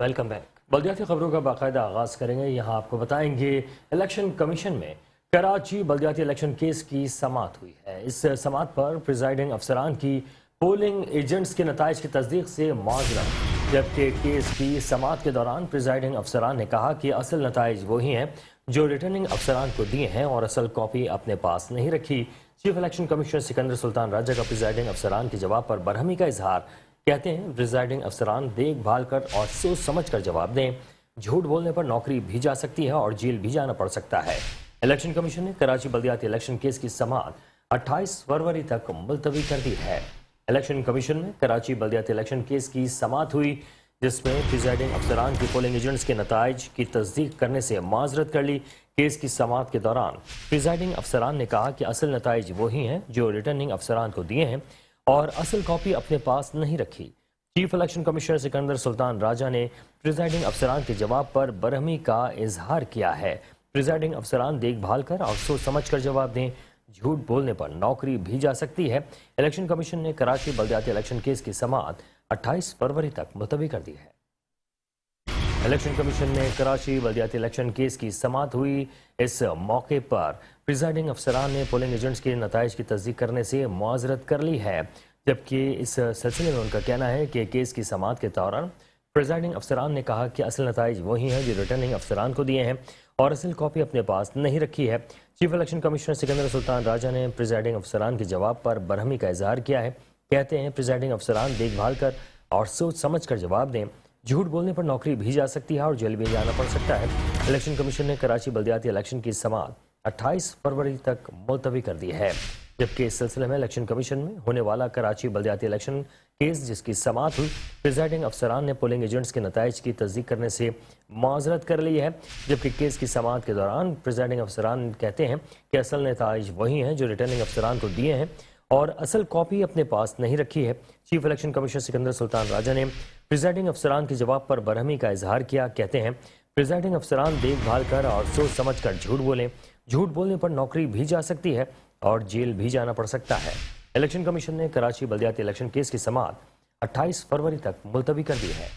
Welcome back. بلدیاتی خبروں کا باقاعدہ آغاز کریں گے۔ یہاں آپ کو بتائیں گے الیکشن کمیشن میں کراچی بلدیاتی الیکشن کیس کی سماعت ہوئی ہے۔ اس سماعت پر پریزائڈنگ افسران کی پولنگ ایجنٹس کے نتائج کی تصدیق سے معذرت، جبکہ کیس کی سماعت کے دوران پریزائڈنگ افسران نے کہا کہ اصل نتائج وہی ہیں جو ریٹرننگ افسران کو دیے ہیں اور اصل کاپی اپنے پاس نہیں رکھی۔ چیف الیکشن کمشنر سکندر سلطان راجہ کا پریزائڈنگ افسران کے جواب پر برہمی کا اظہار۔ کہتے ہیں پریزائڈنگ افسران دیکھ بھال کر اور سوچ سمجھ کر جواب دیں، جھوٹ بولنے پر نوکری بھی جا سکتی ہے اور جیل بھی جانا پڑ سکتا ہے۔ الیکشن کمیشن نے کراچی بلدیاتی الیکشن کیس کی سماعت 28 فروری تک ملتوی کر دی ہے۔ الیکشن کمیشن میں کراچی بلدیاتی الیکشن کیس کی سماعت ہوئی، جس میں پریزائڈنگ افسران کی پولنگ ایجنٹس کے نتائج کی تصدیق کرنے سے معذرت کر لی۔ کیس کی سماعت کے دوران پریزائڈنگ افسران نے کہا کہ اصل نتائج وہی ہیں جو ریٹرننگ افسران کو دیے ہیں اور اصل کاپی اپنے پاس نہیں رکھی۔ چیف الیکشن کمشنر سکندر سلطان راجہ نے پریزائڈنگ افسران کے جواب پر برہمی کا اظہار کیا ہے۔ پریزائڈنگ افسران دیکھ بھال کر اور سوچ سمجھ کر جواب دیں، جھوٹ بولنے پر نوکری بھی جا سکتی ہے۔ الیکشن کمیشن نے کراچی بلدیاتی الیکشن کیس کی سماعت 28 فروری تک ملتوی کر دی ہے۔ الیکشن کمیشن نے کراچی بلدیاتی الیکشن کیس کی سماعت ہوئی۔ اس موقع پر پریزائڈنگ افسران نے پولنگ ایجنٹس کے نتائج کی تصدیق کرنے سے معذرت کر لی ہے، جبکہ اس سلسلے میں ان کا کہنا ہے کہ کیس کی سماعت کے دوران پریزائڈنگ افسران نے کہا کہ اصل نتائج وہی ہیں جو ریٹرننگ افسران کو دیے ہیں اور اصل کاپی اپنے پاس نہیں رکھی ہے۔ چیف الیکشن کمشنر سکندر سلطان راجہ نے پریزائڈنگ افسران کے جواب پر برہمی کا اظہار کیا ہے۔ کہتے ہیں پریزائڈنگ افسران دیکھ بھال کر اور سوچ سمجھ کر جواب دیں، جھوٹ بولنے پر نوکری بھی جا سکتی ہے اور جیل بھی جانا پڑ سکتا ہے۔ الیکشن کمیشن نے کراچی بلدیاتی الیکشن کی سماعت 28 فروری تک ملتوی کر دی ہے، جبکہ اس سلسلے میں الیکشن کمیشن میں ہونے والا کراچی بلدیاتی الیکشن کیس جس کی سماعت ہوئی، پریزائڈنگ افسران نے پولنگ ایجنٹس کے نتائج کی تصدیق کرنے سے معذرت کر لی ہے، جبکہ کیس کی سماعت کے دوران پریزائڈنگ افسران کہتے ہیں کہ اصل نتائج وہی ہیں جو ریٹرننگ افسران کو دیے ہیں اور اصل کاپی اپنے پاس نہیں رکھی ہے۔ چیف الیکشن کمشنر سکندر سلطان راجہ نے پریزائڈنگ افسران کے جواب پر برہمی کا اظہار کیا۔ کہتے ہیں پریزائڈنگ افسران دیکھ بھال کر اور سوچ سمجھ کر جھوٹ بولیں، جھوٹ بولنے پر نوکری بھی جا سکتی ہے اور جیل بھی جانا پڑ سکتا ہے۔ الیکشن کمیشن نے کراچی بلدیاتی الیکشن کیس کی سماعت 28 فروری تک ملتوی کر دی ہے۔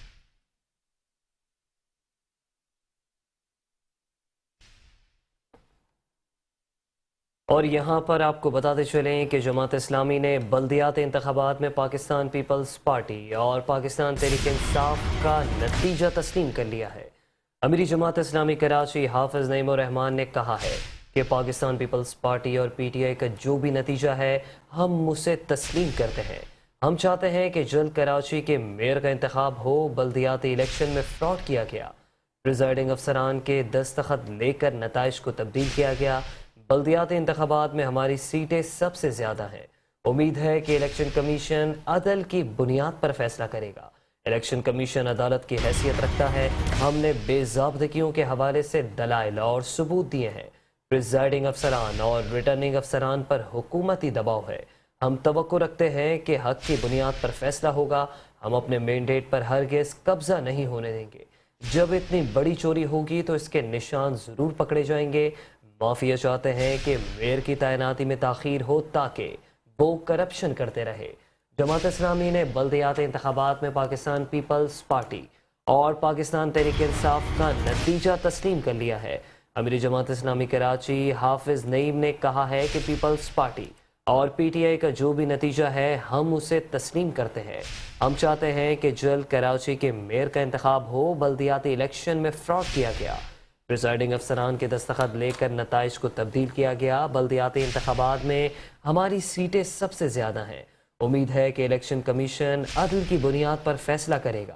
اور یہاں پر آپ کو بتاتے چلیں کہ جماعت اسلامی نے بلدیاتی انتخابات میں پاکستان پیپلز پارٹی اور پاکستان تحریک انصاف کا نتیجہ تسلیم کر لیا ہے۔ امیر جماعت اسلامی کراچی حافظ نعیم الرحمان نے کہا ہے کہ پاکستان پیپلز پارٹی اور پی ٹی آئی کا جو بھی نتیجہ ہے ہم اسے تسلیم کرتے ہیں۔ ہم چاہتے ہیں کہ جلد کراچی کے میئر کا انتخاب ہو۔ بلدیاتی الیکشن میں فراڈ کیا گیا، پریزائڈنگ افسران کے دستخط لے کر نتائج کو تبدیل کیا گیا۔ بلدیاتی انتخابات میں ہماری سیٹیں سب سے زیادہ ہیں۔ امید ہے کہ الیکشن کمیشن عدل کی بنیاد پر فیصلہ کرے گا۔ الیکشن کمیشن عدالت کی حیثیت رکھتا ہے۔ ہم نے بے ضابطگیوں کے حوالے سے دلائل اور ثبوت دیے ہیں۔ پریزائڈنگ افسران اور ریٹرننگ افسران پر حکومتی دباؤ ہے۔ ہم توقع رکھتے ہیں کہ حق کی بنیاد پر فیصلہ ہوگا۔ ہم اپنے مینڈیٹ پر ہرگز قبضہ نہیں ہونے دیں گے۔ جب اتنی بڑی چوری ہوگی تو اس کے نشان ضرور پکڑے جائیں گے۔ مافیا چاہتے ہیں کہ میئر کی تعیناتی میں تاخیر ہو تاکہ وہ کرپشن کرتے رہے۔ جماعت اسلامی نے بلدیاتی انتخابات میں پاکستان پیپلز پارٹی اور پاکستان تحریک انصاف کا نتیجہ تسلیم کر لیا ہے۔ امیر جماعت اسلامی کراچی حافظ نعیم نے کہا ہے کہ پیپلز پارٹی اور پی ٹی آئی کا جو بھی نتیجہ ہے ہم اسے تسلیم کرتے ہیں۔ ہم چاہتے ہیں کہ جلد کراچی کے میئر کا انتخاب ہو۔ بلدیاتی الیکشن میں فراڈ کیا گیا، پریزائڈنگ افسران کے دستخط لے کر نتائج کو تبدیل کیا گیا۔ بلدیاتی انتخابات میں ہماری سیٹیں سب سے زیادہ ہیں۔ امید ہے کہ الیکشن کمیشن عدل کی بنیاد پر فیصلہ کرے گا۔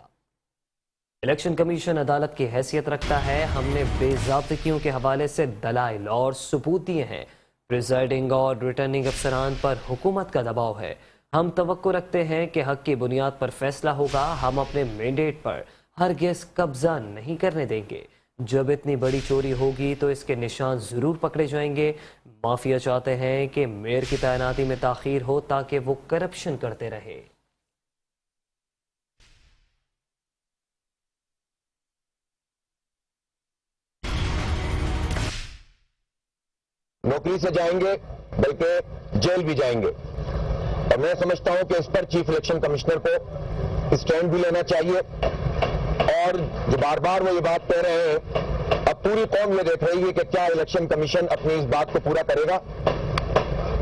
الیکشن کمیشن عدالت کی حیثیت رکھتا ہے۔ ہم نے بے ضابطگیوں کے حوالے سے دلائل اور ثبوت دیے ہیں۔ پریزائڈنگ اور ریٹرننگ افسران پر حکومت کا دباؤ ہے۔ ہم توقع رکھتے ہیں کہ حق کی بنیاد پر فیصلہ ہوگا۔ ہم اپنے مینڈیٹ پر ہرگز قبضہ نہیں کرنے دیں گے۔ جب اتنی بڑی چوری ہوگی تو اس کے نشان ضرور پکڑے جائیں گے۔ مافیا چاہتے ہیں کہ میئر کی تعیناتی میں تاخیر ہو تاکہ وہ کرپشن کرتے رہے۔ نوکری سے جائیں گے بلکہ جیل بھی جائیں گے، اور میں سمجھتا ہوں کہ اس پر چیف الیکشن کمشنر کو اسٹینڈ بھی لینا چاہیے اور جو بار بار وہ یہ بات کہہ رہے ہیں، اب پوری قوم یہ دیکھ رہی ہے کہ کیا الیکشن کمیشن اپنی اس بات کو پورا کرے گا،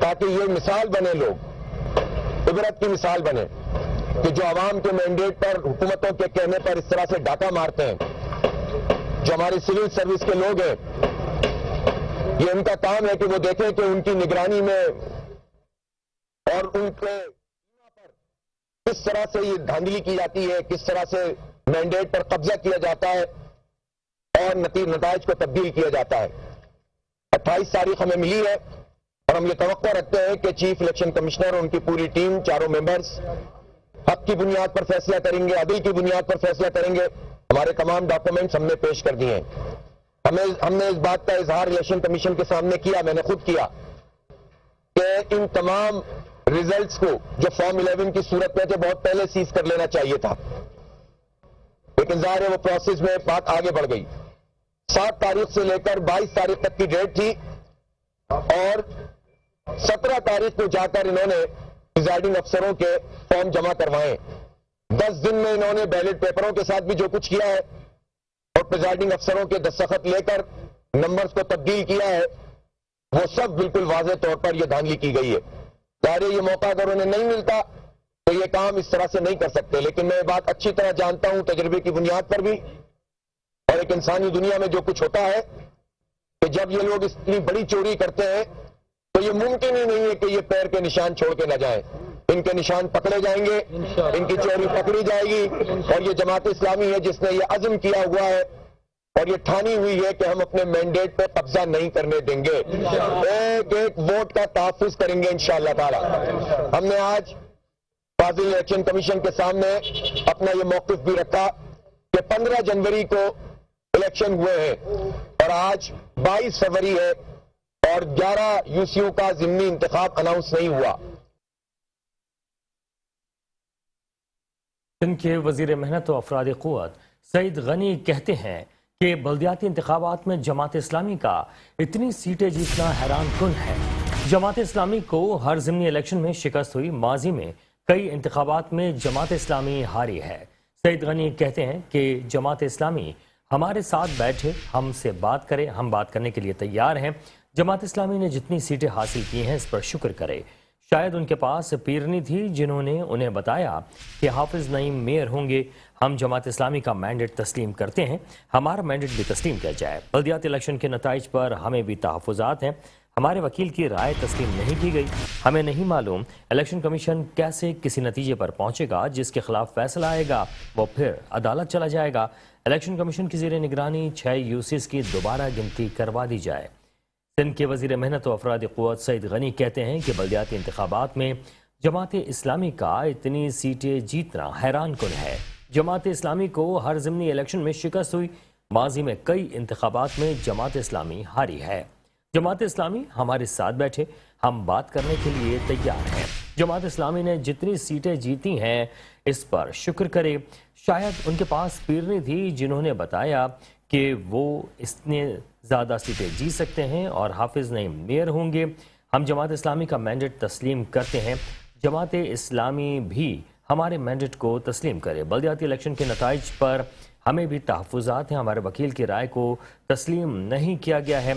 تاکہ یہ مثال بنے، لوگ عبرت کی مثال بنے کہ جو عوام کے مینڈیٹ پر حکومتوں کے کہنے پر اس طرح سے ڈاکہ مارتے ہیں، جو ہماری سول سروس کے لوگ ہیں، یہ ان کا کام ہے کہ وہ دیکھیں کہ ان کی نگرانی میں اور ان کے کس طرح سے یہ دھاندلی کی جاتی ہے، کس طرح سے مینڈیٹ پر قبضہ کیا جاتا ہے اور نتائج کو تبدیل کیا جاتا ہے۔ 28 تاریخ ہمیں ملی ہے اور ہم یہ توقع رکھتے ہیں کہ چیف الیکشن کمشنر اور ان کی پوری ٹیم، چاروں ممبرز حق کی بنیاد پر فیصلہ کریں گے، عدل کی بنیاد پر فیصلہ کریں گے۔ ہمارے تمام ڈاکومنٹس ہم نے پیش کر دیے ہیں۔ ہم نے اس بات کا اظہار الیکشن کمیشن کے سامنے کیا، میں نے خود کیا، کہ ان تمام ریزلٹس کو جو فارم 11 کی صورت میں تھے بہت پہلے سیز کر لینا چاہیے تھا، لیکن ظاہر ہے وہ پروسیس میں بات آگے بڑھ گئی۔ 7 تاریخ سے لے کر 22 تاریخ تک کی ڈیٹ تھی اور 17 تاریخ کو جا کر انہوں نے پریزائڈنگ افسروں کے فارم جمع کروائے۔ 10 دن میں انہوں نے بیلٹ پیپروں کے ساتھ بھی جو کچھ کیا ہے اور پریزائڈنگ افسروں کے دستخط لے کر نمبرز کو تبدیل کیا ہے، وہ سب بالکل واضح طور پر یہ دھاندلی کی گئی ہے۔ ظاہر ہے یہ موقع اگر انہیں نہیں ملتا تو یہ کام اس طرح سے نہیں کر سکتے، لیکن میں یہ بات اچھی طرح جانتا ہوں تجربے کی بنیاد پر بھی، اور ایک انسانی دنیا میں جو کچھ ہوتا ہے کہ جب یہ لوگ اتنی بڑی چوری کرتے ہیں تو یہ ممکن ہی نہیں ہے کہ یہ پیر کے نشان چھوڑ کے نہ جائیں۔ ان کے نشان پکڑے جائیں گے، ان کی چوری پکڑی جائے گی، اور یہ جماعت اسلامی ہے جس نے یہ عزم کیا ہوا ہے اور یہ ٹھانی ہوئی ہے کہ ہم اپنے مینڈیٹ پہ قبضہ نہیں کرنے دیں گے، ایک ایک ووٹ کا تحفظ کریں گے انشاءاللہ تعالی۔ ہم نے آج فاضل الیکشن کمیشن کے سامنے اپنا یہ موقف بھی رکھا کہ 15 جنوری کو الیکشن ہوئے ہیں اور آج 22 فروری ہے اور 11 UCU کا ضمنی انتخاب اناؤنس نہیں ہوا۔ سندھ کے وزیر محنت و افراد قوت سعید غنی کہتے ہیں کہ بلدیاتی انتخابات میں جماعت اسلامی کا اتنی سیٹیں جیتنا حیران کن ہے۔ جماعت اسلامی کو ہر ضمنی الیکشن میں شکست ہوئی، ماضی میں کئی انتخابات میں جماعت اسلامی ہاری ہے۔ سعید غنی کہتے ہیں کہ جماعت اسلامی ہمارے ساتھ بیٹھے، ہم سے بات کرے، ہم بات کرنے کے لیے تیار ہیں۔ جماعت اسلامی نے جتنی سیٹیں حاصل کی ہیں اس پر شکر کرے۔ شاید ان کے پاس پیرنی تھی جنہوں نے انہیں بتایا کہ حافظ نعیم میئر ہوں گے۔ ہم جماعت اسلامی کا مینڈیٹ تسلیم کرتے ہیں، ہمارا مینڈیٹ بھی تسلیم کیا جائے۔ بلدیاتی الیکشن کے نتائج پر ہمیں بھی تحفظات ہیں، ہمارے وکیل کی رائے تسلیم نہیں کی گئی۔ ہمیں نہیں معلوم الیکشن کمیشن کیسے کسی نتیجے پر پہنچے گا، جس کے خلاف فیصلہ آئے گا وہ پھر عدالت چلا جائے گا۔ الیکشن کمیشن کی زیر نگرانی 6 UCs کی دوبارہ گنتی کروا دی جائے۔ سندھ کے وزیر محنت و افراد قوت سعید غنی کہتے ہیں کہ بلدیاتی انتخابات میں جماعت اسلامی کا اتنی سیٹیں جیتنا حیران کن ہے۔ جماعت اسلامی کو ہر ضمنی الیکشن میں شکست ہوئی، ماضی میں کئی انتخابات میں جماعت اسلامی ہاری ہے۔ جماعت اسلامی ہمارے ساتھ بیٹھے، ہم بات کرنے کے لیے تیار ہیں۔ جماعت اسلامی نے جتنی سیٹیں جیتی ہیں اس پر شکر کرے۔ شاید ان کے پاس پیرنی تھی جنہوں نے بتایا کہ وہ اتنے زیادہ سیٹیں جیت سکتے ہیں اور حافظ نعیم میئر ہوں گے۔ ہم جماعت اسلامی کا مینڈیٹ تسلیم کرتے ہیں، جماعت اسلامی بھی ہمارے مینڈیٹ کو تسلیم کرے۔ بلدیاتی الیکشن کے نتائج پر ہمیں بھی تحفظات ہیں، ہمارے وکیل کی رائے کو تسلیم نہیں کیا گیا ہے۔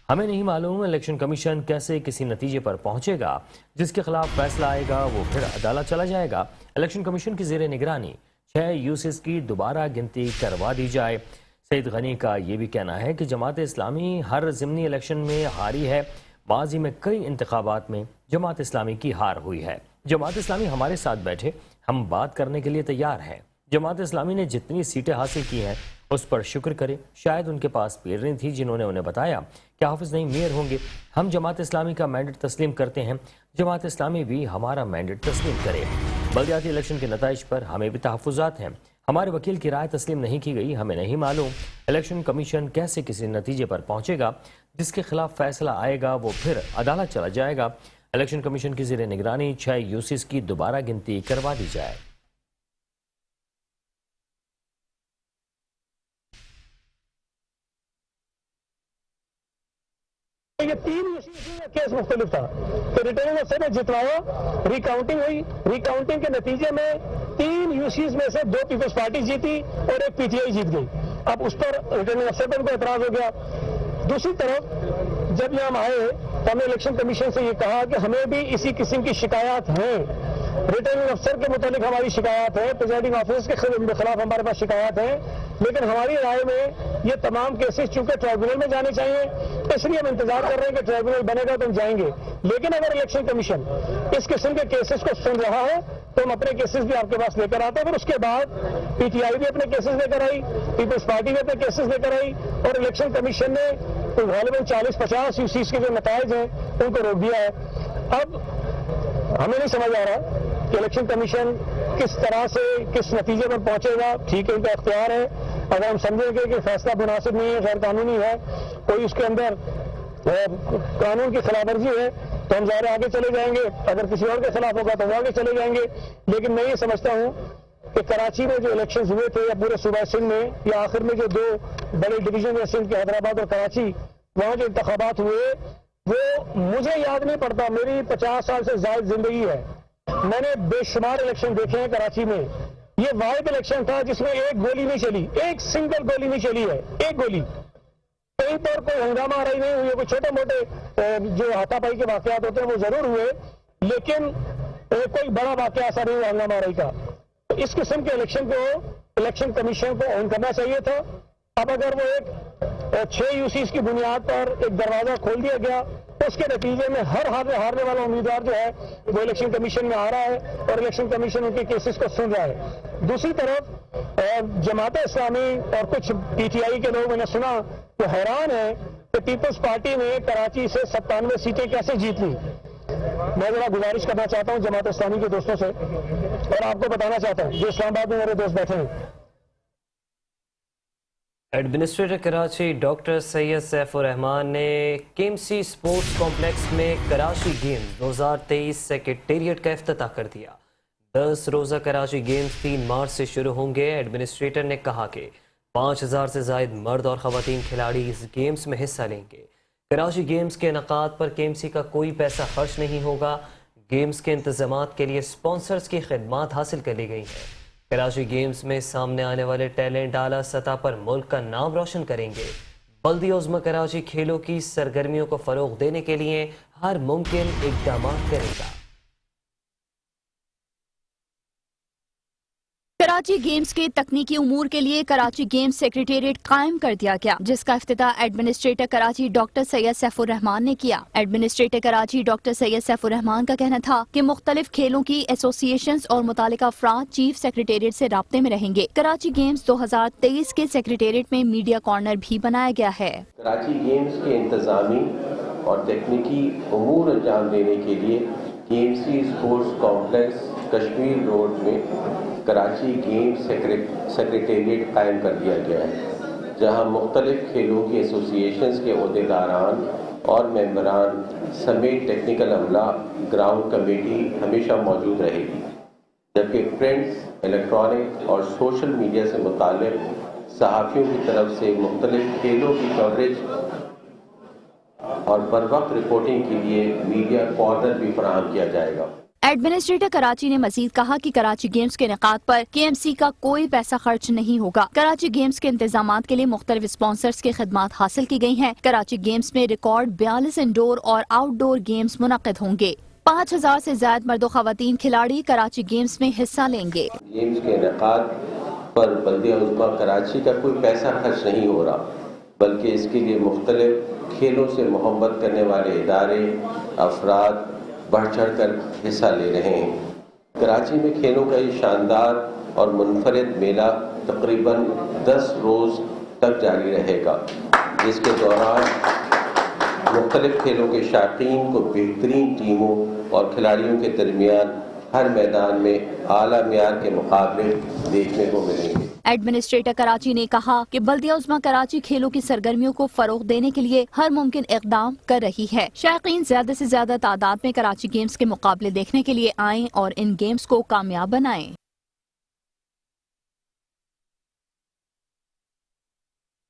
ہمیں نہیں معلوم الیکشن کمیشن کیسے کسی نتیجے پر پہنچے گا، جس کے خلاف فیصلہ آئے گا وہ پھر عدالت چلا جائے گا۔ الیکشن کمیشن کی زیر نگرانی 6 UCs کی دوبارہ گنتی کروا دی جائے۔ سعید غنی کا یہ بھی کہنا ہے کہ جماعت اسلامی ہر ضمنی الیکشن میں ہاری ہے، ماضی میں کئی انتخابات میں جماعت اسلامی کی ہار ہوئی ہے۔ جماعت اسلامی ہمارے ساتھ بیٹھے، ہم بات کرنے کے لیے تیار ہیں۔ جماعت اسلامی نے جتنی سیٹیں حاصل کی ہیں اس پر شکر کرے۔ شاید ان کے پاس پیرنی تھی جنہوں نے انہیں بتایا کہ حافظ نعیم میئر ہوں گے۔ ہم جماعت اسلامی کا مینڈیٹ تسلیم کرتے ہیں، جماعت اسلامی بھی ہمارا مینڈیٹ تسلیم کرے۔ بلدیاتی الیکشن کے نتائج پر ہمیں بھی تحفظات ہیں، ہمارے وکیل کی رائے تسلیم نہیں کی گئی۔ ہمیں نہیں معلوم الیکشن کمیشن کیسے کسی نتیجے پر پہنچے گا، جس کے خلاف فیصلہ آئے گا وہ پھر عدالت چلا جائے گا۔ الیکشن کمیشن کی زیر نگرانی 6 UCs کی دوبارہ گنتی کروا دی جائے۔ یہ 3 کیس مختلف تھا، تو ریٹرننگ افسر نے جتوایا، ریکاؤنٹنگ ہوئی، ریکاؤنٹنگ کے نتیجے میں 3 यूसीज में से 2 पीपल्स पार्टी जीती और एक पीटीआई जीत गई। अब उस पर रिटर्निंग अफसर पर उनको एतराज हो गया। दूसरी तरफ जब यहाँ हम आए तो हमने इलेक्शन कमीशन से ये कहा कि हमें भी इसी किस्म की शिकायत हैं, रिटर्निंग अफसर के मुतालिक हमारी शिकायत है, प्रिजाइडिंग ऑफिसर के खिलाफ हमारे पास शिकायत है, लेकिन हमारी राय में ये तमाम केसेस चूंकि ट्राइब्यूनल में जाने चाहिए, इसलिए हम इंतजार कर रहे हैं कि ट्राइब्यूनल बनेगा तो हम जाएंगे। लेकिन अगर इलेक्शन कमीशन इस किस्म के केसेस को सुन रहा है तो हम अपने केसेस भी आपके पास लेकर आते हैं। फिर उसके बाद पीटीआई भी अपने केसेस लेकर आई, पीपल्स पार्टी भी अपने केसेस लेकर आई और इलेक्शन कमीशन ने तो गालिबन 40-50 यूसीज के जो नताइज हैं उनको रोक दिया है। अब हमें नहीं समझ आ रहा कि इलेक्शन कमीशन किस तरह से किस नतीजे पर पहुंचेगा। ठीक है, उनका अख्तियार है। अगर हम समझेंगे कि फैसला मुनासिब नहीं है, गैर कानूनी है, कोई उसके अंदर कानून की खिलाफवर्जी है, तो हम ज़ाहिर आगे चले जाएंगे। अगर किसी और के खिलाफ होगा तो वो आगे चले जाएंगे। लेकिन मैं ये समझता हूँ कि कराची में जो इलेक्शन हुए थे या पूरे सूबा सिंध में या आखिर में जो 2 बड़े डिवीजन है सिंध के हैदराबाद और कराची, वहाँ जो इंतखाबात हुए वो मुझे याद नहीं पड़ता, मेरी 50 साल से ज़ायद जिंदगी है, मैंने बेशुमार इलेक्शन देखे हैं कराची में। ये वाहिद इलेक्शन था जिसमें एक गोली नहीं चली, एक सिंगल गोली नहीं चली है, एक गोली। कहीं पर कोई हंगामा रही नहीं हुई, कोई छोटे मोटे जो हाथापाई के वाकयात होते हैं वो जरूर हुए, लेकिन कोई बड़ा वाकया ऐसा नहीं हुआ हंगामा रही का। तो इस किस्म के इलेक्शन को इलेक्शन कमीशन को ऑन करना चाहिए था। अब अगर वो एक 6 यूसीज की बुनियाद पर एक दरवाजा खोल दिया गया तो उसके नतीजे में हर हारने वाला उम्मीदवार जो है वो इलेक्शन कमीशन में आ रहा है और इलेक्शन कमीशन उनके केसेस को सुन रहा है। दूसरी तरफ जमात इस्लामी और कुछ पीटीआई के लोग मैंने सुना वो हैरान है कि पीपल्स पार्टी ने कराची से 97 सीटें कैसे जीत ली। मैं जरा गुजारिश करना चाहता हूँ जमात इस्लामी के दोस्तों से और आपको बताना चाहता हूँ जो इस्लामाबाद में मेरे दोस्त बैठे हैं। एडमिनिस्ट्रेटर कराची डॉक्टर सैयद सैफुर रहमान ने केएमसी स्पोर्ट्स कॉम्प्लेक्स में कराची गेम्स 2023 सेक्रेटेरिएट का इफ्तिताह कर दिया। 10 रोज़ा कराची गेम्स 3 मार्च से शुरू होंगे। एडमिनिस्ट्रेटर ने कहा कि 5000 से ज़ायद मर्द और ख़वातीन खिलाड़ी इस गेम्स में हिस्सा लेंगे। कराची गेम्स के इनेकाद पर केएमसी का कोई पैसा खर्च नहीं होगा। गेम्स के इंतज़ामात के लिए स्पॉन्सर्स की खिदमात हासिल कर ली गई हैं। कराची गेम्स में सामने आने वाले टैलेंट आला सतह पर मुल्क का नाम रोशन करेंगे। बल्दिया उज़्मा कराची खेलों की सरगर्मियों को फ़रोग़ देने के लिए हर मुमकिन इक़दाम करेगा। कराची गेम्स के तकनीकी उमूर के लिए कराची गेम्स सेक्रेटेरिएट कायम कर दिया गया, जिसका इफ्तिताह एडमिनिस्ट्रेटर कराची डॉक्टर सैयद सैफुर रहमान ने किया। एडमिनिस्ट्रेटर कराची डॉक्टर सैयद सैफुर रहमान का कहना था कि मुख्तलिफ खेलों की एसोसिएशंस और मुतालिका अफराद चीफ सेक्रेटेरिएट से राब्ते में रहेंगे। कराची गेम्स 2023 के सेक्रेटेरिएट में मीडिया कॉर्नर भी बनाया गया है। कराची गेम्स के इंतजामी और तकनीकी उमूर अंजाम देने के लिए KMC sports complex Kashmir road में कराची गेम्स सेक्रेटेरिएट कायम कर दिया गया है, जहां मुख्तलिफ खेलों की एसोसिएशंस के अहदेदारान और मेंबरान समेत टेक्निकल अमला ग्राउंड कमेटी हमेशा मौजूद रहेगी, जबकि प्रिंट्स, इलेक्ट्रॉनिक और सोशल मीडिया से मुताल्लिक़ सहाफ़ियों की तरफ से मुख्तलिफ खेलों की कवरेज और बर वक्त रिपोर्टिंग के लिए मीडिया कॉर्नर भी फराहम किया जाएगा। एडमिनिस्ट्रेटर कराची ने मजीद कहा कि कराची गेम्स के इनेकाद पर केएमसी का कोई पैसा खर्च नहीं होगा। कराची गेम्स के इंतजामात के लिए मुख्तलिफ स्पॉन्सर्स की खिदमात हासिल की गई हैं। कराची गेम्स में रिकॉर्ड 42 इंडोर और आउटडोर गेम्स मुनक्किद होंगे। 5000 से ज्यादा मर्द खवातीन खिलाड़ी कराची गेम्स में हिस्सा लेंगे। गेम्स के इनेकाद पर बल्दिया उज़्मा कराची का कोई पैसा खर्च नहीं हो रहा, बल्कि इसके लिए मुख्तलिफ खेलों से मोहब्बत करने वाले इदारे, अफराद बढ़ चढ़ कर हिस्सा ले रहे हैं। कराची में खेलों का ये शानदार और मुनफरिद मेला तकरीबन 10 रोज़ तक जारी रहेगा, जिसके दौरान मुख्तलिफ खेलों के शायकीन को बेहतरीन टीमों और खिलाड़ियों के दरमियान हर मैदान में आला मियार के मुकाबले देखने को मिलेंगे। एडमिनिस्ट्रेटर कराची ने कहा कि बल्दिया उज़्मा कराची खेलों की सरगर्मियों को फरोग देने के लिए हर मुमकिन इक़दाम कर रही है। शायकीन ज्यादा से ज्यादा तादाद में कराची गेम्स के मुकाबले देखने के लिए आएं और इन गेम्स को कामयाब बनाएं।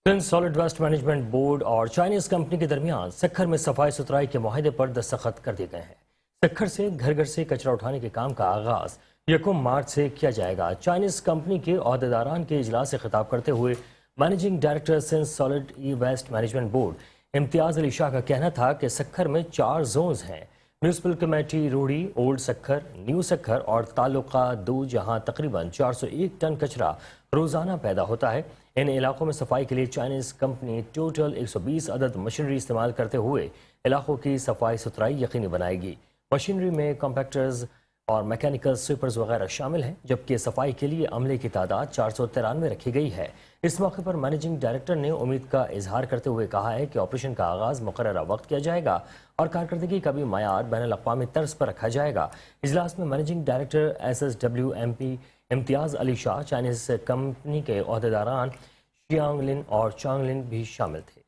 Sindh solid waste management board और चाइनीज कंपनी के दरमियान सक्खर में सफाई सुथराई के मुआहदे पर दस्तखत कर दिए गए हैं। सक्खर से घर घर से कचरा उठाने के काम का आगाज यकम मार्च से किया जाएगा। चाइनीज कंपनी के अहदेदारान के इजलास से खिताब करते हुए मैनेजिंग डायरेक्टर सिंस सॉलिड ई waste management board Imtiaz Ali Shah का कहना था कि सक्खर में 4 जोन्स हैं। Municipal committee Rohri, old Sukkur, new Sukkur और तालुका 2, जहां तकरीबन 401 टन कचरा रोजाना पैदा होता है। इन इलाकों में सफाई के लिए चाइनीज कंपनी टोटल 120 अदद मशीनरी इस्तेमाल करते हुए इलाकों की सफाई सुथराई यकीनी बनाएगी। मशीनरी में कॉम्पैक्टर्स और मैकेनिकल स्वीपर्स वगैरह शामिल हैं, जबकि सफाई के लिए अमले की तादाद 493 रखी गई है। इस मौके पर मैनेजिंग डायरेक्टर ने उम्मीद का इजहार करते हुए कहा है कि ऑपरेशन का आगाज मुकर्ररा वक्त किया जाएगा और कारकर्दगी का भी मयार बैनुल-अक़वामी तर्ज पर रखा जाएगा। इजलास में managing director SSWMP Imtiaz Ali Shah, Chinese company के अहदेदारान शियांगलिन और चांगलिन भी शामिल थे।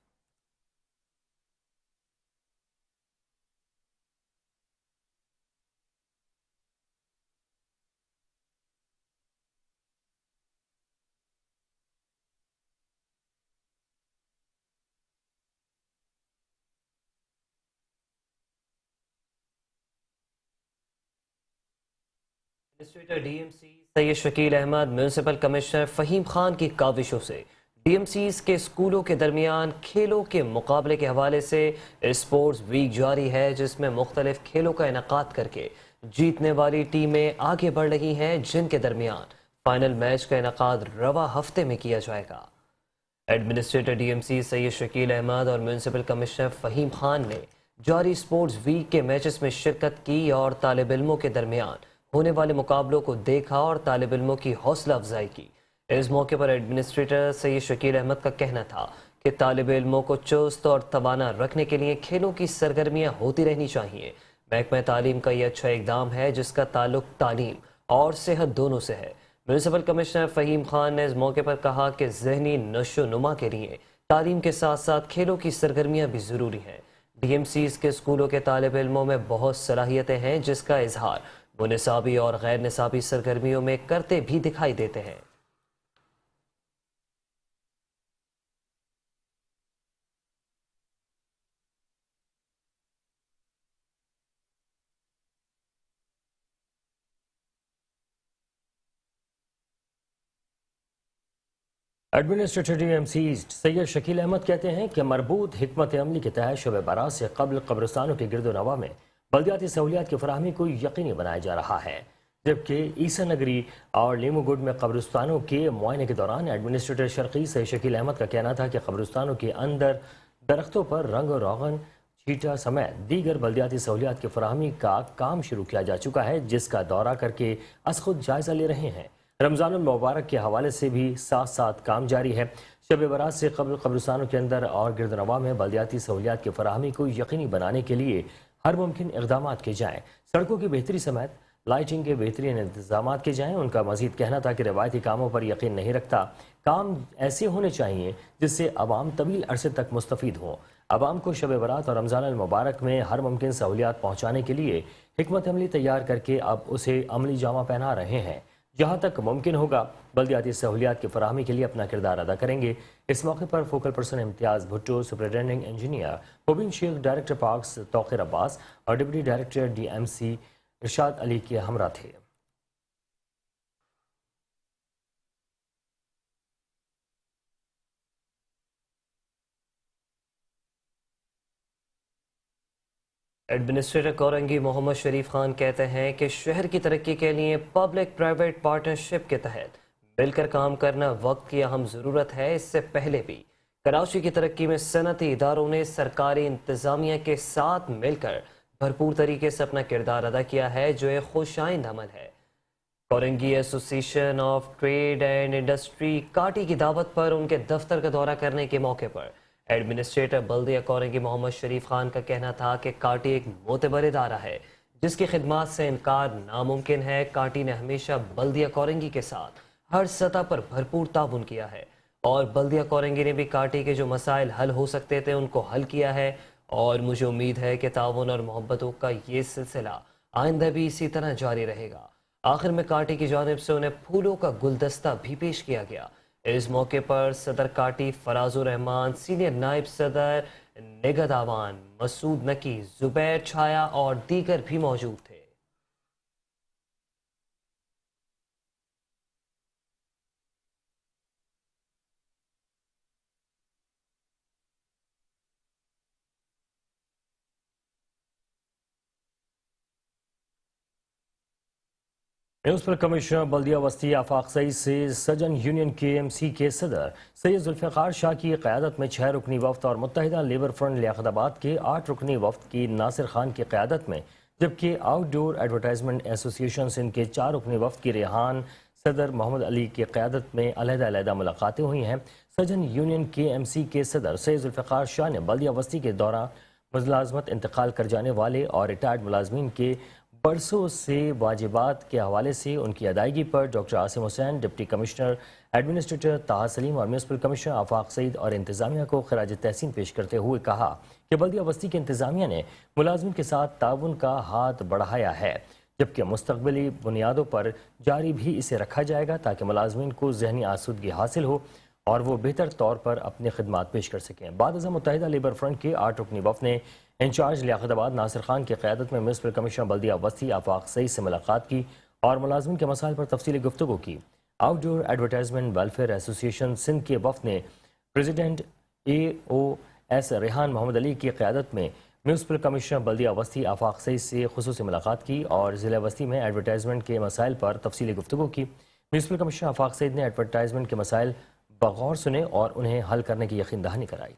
Administrator DMC Syed Shakeel Ahmed, municipal commissioner Faheem Khan की काविशों से DMCs के स्कूलों के दरमियान खेलों के मुकाबले के हवाले से स्पोर्ट्स वीक जारी है, जिसमें मुख्तलिफ खेलों का इनकाद करके जीतने वाली टीमें आगे बढ़ रही हैं, जिनके दरमियान फाइनल मैच का इनकाद रवा हफ्ते में किया जाएगा। एडमिनिस्ट्रेटर DMC सैयद शकील अहमद और म्यूनसिपल कमिश्नर फ़हीम खान ने जारी स्पोर्ट्स वीक के मैचेस में शिरकत की और तालिब इल्मों के दरमियान होने वाले मुकाबलों को देखा और तालिब इल्मों की हौसला अफजाई की। इस मौके पर एडमिनिस्ट्रेटर सैयद शकील अहमद का कहना था कि तालिब इल्मों को चुस्त और तवाना रखने के लिए खेलों की सरगर्मियां होती रहनी चाहिए। महकमा तालीम का यह अच्छा इकदाम है, जिसका ताल्लुक तालीम और सेहत दोनों से है। म्यूनसिपल कमिश्नर फ़हीम खान ने इस मौके पर कहा कि ज़हनी नशो नुमा के लिए तालीम के साथ साथ खेलों की सरगर्मियाँ भी ज़रूरी हैं। DMCs के स्कूलों के तालिब इल्मों में बहुत सलाहियतें हैं, जिसका इजहार वो निसाबी और गैर निसाबी सरगर्मियों में करते भी दिखाई देते हैं। एडमिनिस्ट्रेटर DMC सैयद शकील अहमद कहते हैं कि मरबूत हिकमत अमली के तहत शब बारात से कबल कब्रिस्तानों के गिरदो नवा में बल्दियाती सहूलियात की फराहमी को यकीनी बनाया जा रहा है, जबकि ईसा नगरी और लेमूगुड में कब्रिस्तानों के मुआयने के दौरान एडमिनिस्ट्रेटर शर्की सैयद शकील अहमद का कहना था कि कब्रिस्तानों के अंदर दरख्तों पर रंग रोगन छीटा समेत दीगर बल्दियाती सहूलियात की फराहमी का काम शुरू किया जा चुका है, जिसका दौरा करके अस खुद जायजा ले रहे हैं। रमज़ान मुबारक के हवाले से भी साथ साथ काम जारी है। शब बारात से कबल कब्रिस्तानों के अंदर और गिरदनवा में बल्दियाती सहूलियात की फराहमी को यकीनी बनाने के लिए हर मुमकिन इक़दाम किए जाएँ। सड़कों की बेहतरी समेत लाइटिंग के बेहतरीन इंतजाम किए जाएँ। उनका मजीद कहना था कि रवायती कामों पर यकीन नहीं रखता, काम ऐसे होने चाहिए जिससे अवाम तवील अरसे तक मुस्तफ़ीद हों। अवाम को शब बारात और रमज़ान मुबारक में हर मुमकिन सहूलियात पहुँचाने के लिए हिकमत अमली तैयार करके अब उसे अमली जामा पहना रहे हैं। जहाँ तक मुमकिन होगा बल्दियाती सहूलियात की फराहमी के लिए अपना किरदार अदा करेंगे। इस मौके पर फोकल पर्सन इम्तियाज़ भुट्टो, सुपरिटेंडिंग इंजीनियर मुबीन शेख, डायरेक्टर पार्क्स तौक़िर अब्बास और डिप्टी डायरेक्टर DMC इरशाद अली के हमरा थे। एडमिनिस्ट्रेटर कोरंगी मोहम्मद शरीफ खान कहते हैं कि शहर की तरक्की के लिए पब्लिक प्राइवेट पार्टनरशिप के तहत मिलकर काम करना वक्त की अहम ज़रूरत है। इससे पहले भी कराची की तरक्की में सनती इदारों ने सरकारी इंतज़ामिया के साथ मिलकर भरपूर तरीके से अपना किरदार अदा किया है, जो एक खुशाइंद अमल है। Korangi association of trade and industry काटी की दावत पर उनके दफ्तर का दौरा करने के मौके पर एडमिनिस्ट्रेटर बल्दिया कोरंगी मोहम्मद शरीफ खान का कहना था कि काटी एक मोतबर इदारा है, जिसकी खिदमात से इनकार नामुमकिन है। काटी ने हमेशा बल्दिया कोरंगी के साथ हर सतह पर भरपूर ताउन किया है और बल्दिया कोरंगी ने भी काटी के जो मसाइल हल हो सकते थे उनको हल किया है और मुझे उम्मीद है कि ताउन और मोहब्बतों का ये सिलसिला आइंदा भी इसी तरह जारी रहेगा। आखिर में काटी की जानिब से उन्हें फूलों का गुलदस्ता भी पेश किया गया। इस मौके पर सदर काटी फराजुर रहमान, सीनियर नायब सदर निगहत आवान मसूद नकी, जुबैर छाया और दीगर भी मौजूद थे। म्यूनसिपल कमिश्नर बल्दिया वस्ती आफाक सईद से सजन यूनियन KMC के सदर सैयद जुल्फ़िकार शाह की क़यादत में 6 रुकनी वफ्द और मुत्तहिदा लेबर फ्रंट लियाकताबाद के 8 रुकनी वफ्द की नासिर खान की क़यादत में, जबकि आउटडोर एडवर्टाइजमेंट एसोसिएशन सिंध के 4 रुकनी वफ्द की रेहान सदर मोहम्मद अली की क़यादत में अलहदा मुलाकातें हुई हैं। सजन यूनियन KMC के सदर सैयद जुल्फ़िकार शाह ने बल्दिया वस्ती के दौरान मुलाजमत इंतकाल कर जाने वाले और रिटायर्ड मुलाजमीन के बरसों से वाजिबात के हवाले से उनकी अदायगी पर doctor Asim Hussain, deputy commissioner administrator ताहा सलीम और म्यूनसिपल कमिश्नर आफाक सईद और इंतज़ामिया को खराज तहसीन पेश करते हुए कहा कि बल्दिया बस्ती की इंतज़ामिया ने मुलाजिम के साथ ताउन का हाथ बढ़ाया है, जबकि मुस्तक़बिली बुनियादों पर जारी भी इसे रखा जाएगा ताकि मुलाजमीन को ज़हनी आसूदगी हासिल हो और वो बेहतर तौर पर अपनी खिदमात पेश कर सकें। बाद अज़ां मुत्तहिदा लेबर फ्रंट के 8 रुकनी वफ़द ने इंचार्ज लियाकताबाद नासिर खान की क़यादत में म्यूनसिपल कमिश्नर बल्दिया वस्ती आफाक सईद से मुलाकात की और मुलाजमीन के मसाइल पर तफसीली गुफ्तगू की। Outdoor advertisement welfare association Sindh के वफ़द ने प्रेसिडेंट AOS रेहान मोहम्मद अली की क़यादत में म्यूनसिपल कमिश्नर बल्दिया वस्ती आफाक सईद से खुसूसी मुलाकात की और ज़िला वस्ती में एडवर्टाइजमेंट के मसाइल पर तफसीली गुफ्तगू की। म्यूनसिपल कमिश्नर आफाक सईद ने एडवर्टाइजमेंट के मसाइल बगौर सुने और उन्हें हल करने की यकीन दहानी कराई।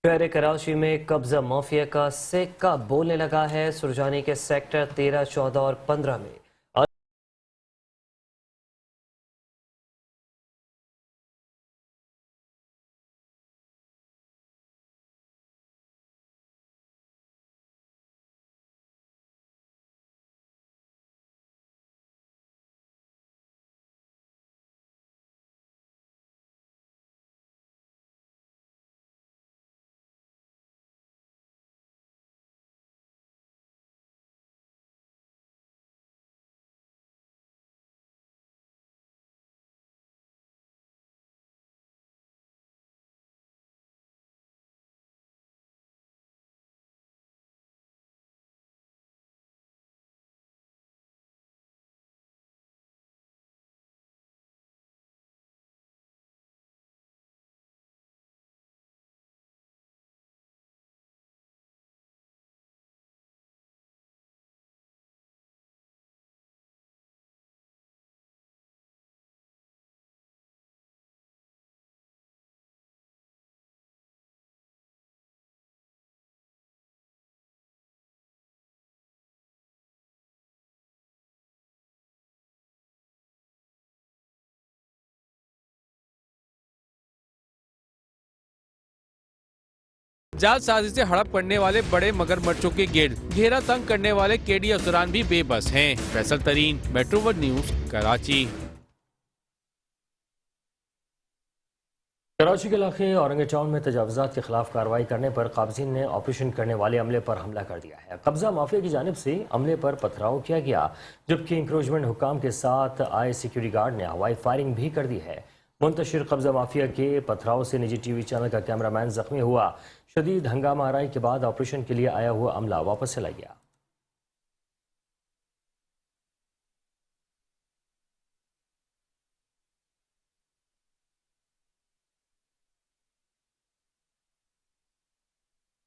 शहर कराची में कब्जा माफिया का सिक्का बोलने लगा है। सुरजानी के सेक्टर 13, 14 और 15 में जाल साजी से हड़प करने वाले बड़े मगरमच्छों के गिर्द घेरा तंग करने वाले केडी अफसरान भी बेबस हैं। फैसल तरीन, metro one news, Karachi. Karachi के इलाके औरंगे टाउन में तजावुज़ात के खिलाफ कार्रवाई करने पर काबजीन ने ऑपरेशन करने वाले अमले पर हमला कर दिया है। कब्जा माफिया की जानिब से अमले पर पथराव किया गया, जबकि इंक्रोचमेंट हुक्काम के साथ आए सिक्योरिटी गार्ड ने हवाई फायरिंग भी कर दी है। मुंतशिर कब्जा माफिया के पथराव से निजी TV चैनल का कैमरामैन जख्मी हुआ। शदीद हंगामा आराई के बाद ऑपरेशन के लिए आया हुआ अमला वापस चला गया।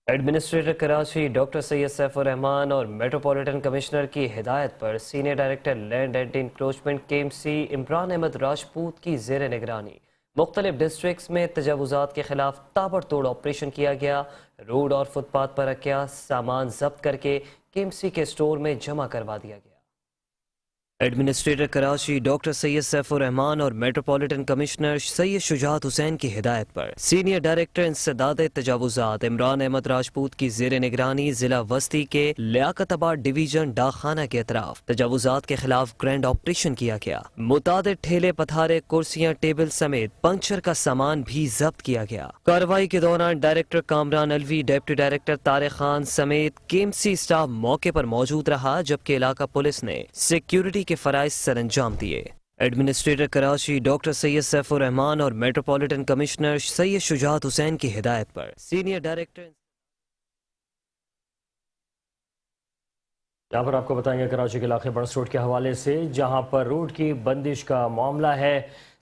एडमिनिस्ट्रेटर कराची डॉक्टर सैयद सैफुर रहमान और मेट्रोपॉलिटन कमिश्नर की हिदायत पर senior director land and encroachment KMC Imran Ahmed Rajput की जेर निगरानी मुख्तलिफ डिस्ट्रिक्ट्स में तजावुज़ात के खिलाफ ताबड़तोड़ ऑपरेशन किया गया। रोड और फुटपाथ पर रखा सामान जब्त करके KMC के स्टोर में जमा करवा दिया गया। एडमिनिस्ट्रेटर कराची डॉक्टर सैयद सैफुर रहमान और मेट्रोपॉलिटन कमिश्नर सैयद शुजात हुसैन की हिदायत पर सीनियर डायरेक्टर इंसदाद तजावुज़ात इमरान अहमद राजपूत की जेर निगरानी जिला वस्ती के लियाकताबाद डिवीजन डाकखाना के अतराफ तजावुज़ात के खिलाफ ग्रैंड ऑपरेशन किया गया। मुतादिद ठेले पथारे, कुर्सियां, टेबल समेत पंक्चर का सामान भी जब्त किया गया। कार्रवाई के दौरान director Kamran Alvi, deputy director Tariq Khan समेत KMC स्टाफ मौके पर मौजूद रहा, जबकि इलाका पुलिस ने सिक्योरिटी के फराइज सरंजाम दिए। एडमिनिस्ट्रेटर कराची डॉक्टर सैयद सैफुर रहमान और मेट्रोपॉलिटन कमिश्नर सैयद शुजात हुसैन की हिदायत पर सीनियर डायरेक्टर। यहाँ पर आपको बताएंगे कराची के इलाके बर्न्स रोड के हवाले से, जहाँ पर रोड की बंदिश का मामला है।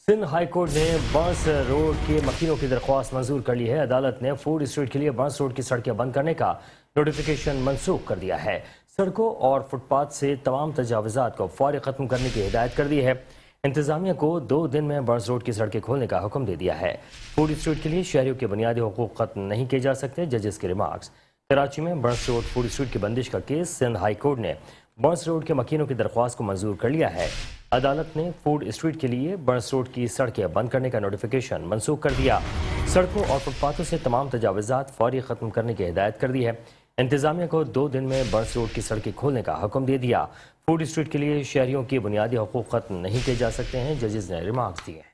सिंध हाई कोर्ट ने बर्न्स रोड के मकीनों की दरख्वास्त मंजूर कर ली है। अदालत ने फूड स्ट्रीट के लिए बर्न्स रोड की सड़कें बंद करने का नोटिफिकेशन मंसूख कर दिया है। सड़कों और फुटपाथ से तमाम तजावुज़ात को फौरी ख़त्म करने की हिदायत कर दी है। इंतजामिया को 2 दिन में बर्न्स रोड की सड़कें खोलने का हुक्म दे दिया है। फूड स्ट्रीट के लिए शहरियों के बुनियादी हुकूक ख़त्म नहीं किए जा सकते। जजेस के रिमार्क्स। कराची में बर्न्स रोड फूड स्ट्रीट की बंदिश का केस सिंध हाई कोर्ट ने बर्न्स रोड के मकीनों की दरख्वास्त को मंजूर कर लिया है। अदालत ने फूड स्ट्रीट के लिए बर्न्स रोड की सड़कें बंद करने का नोटिफिकेशन मंसूख कर दिया। सड़कों और फुटपाथों से तमाम तजावुज़ात फौरी ख़त्म करने की हिदायत कर दी है। इंतजामिया को 2 दिन में बर्न्स रोड की सड़कें खोलने का हुक्म दे दिया। फूड स्ट्रीट के लिए शहरियों की बुनियादी हुकूक ख़त्म नहीं किए जा सकते हैं। जजेस ने रिमार्क्स दिए हैं।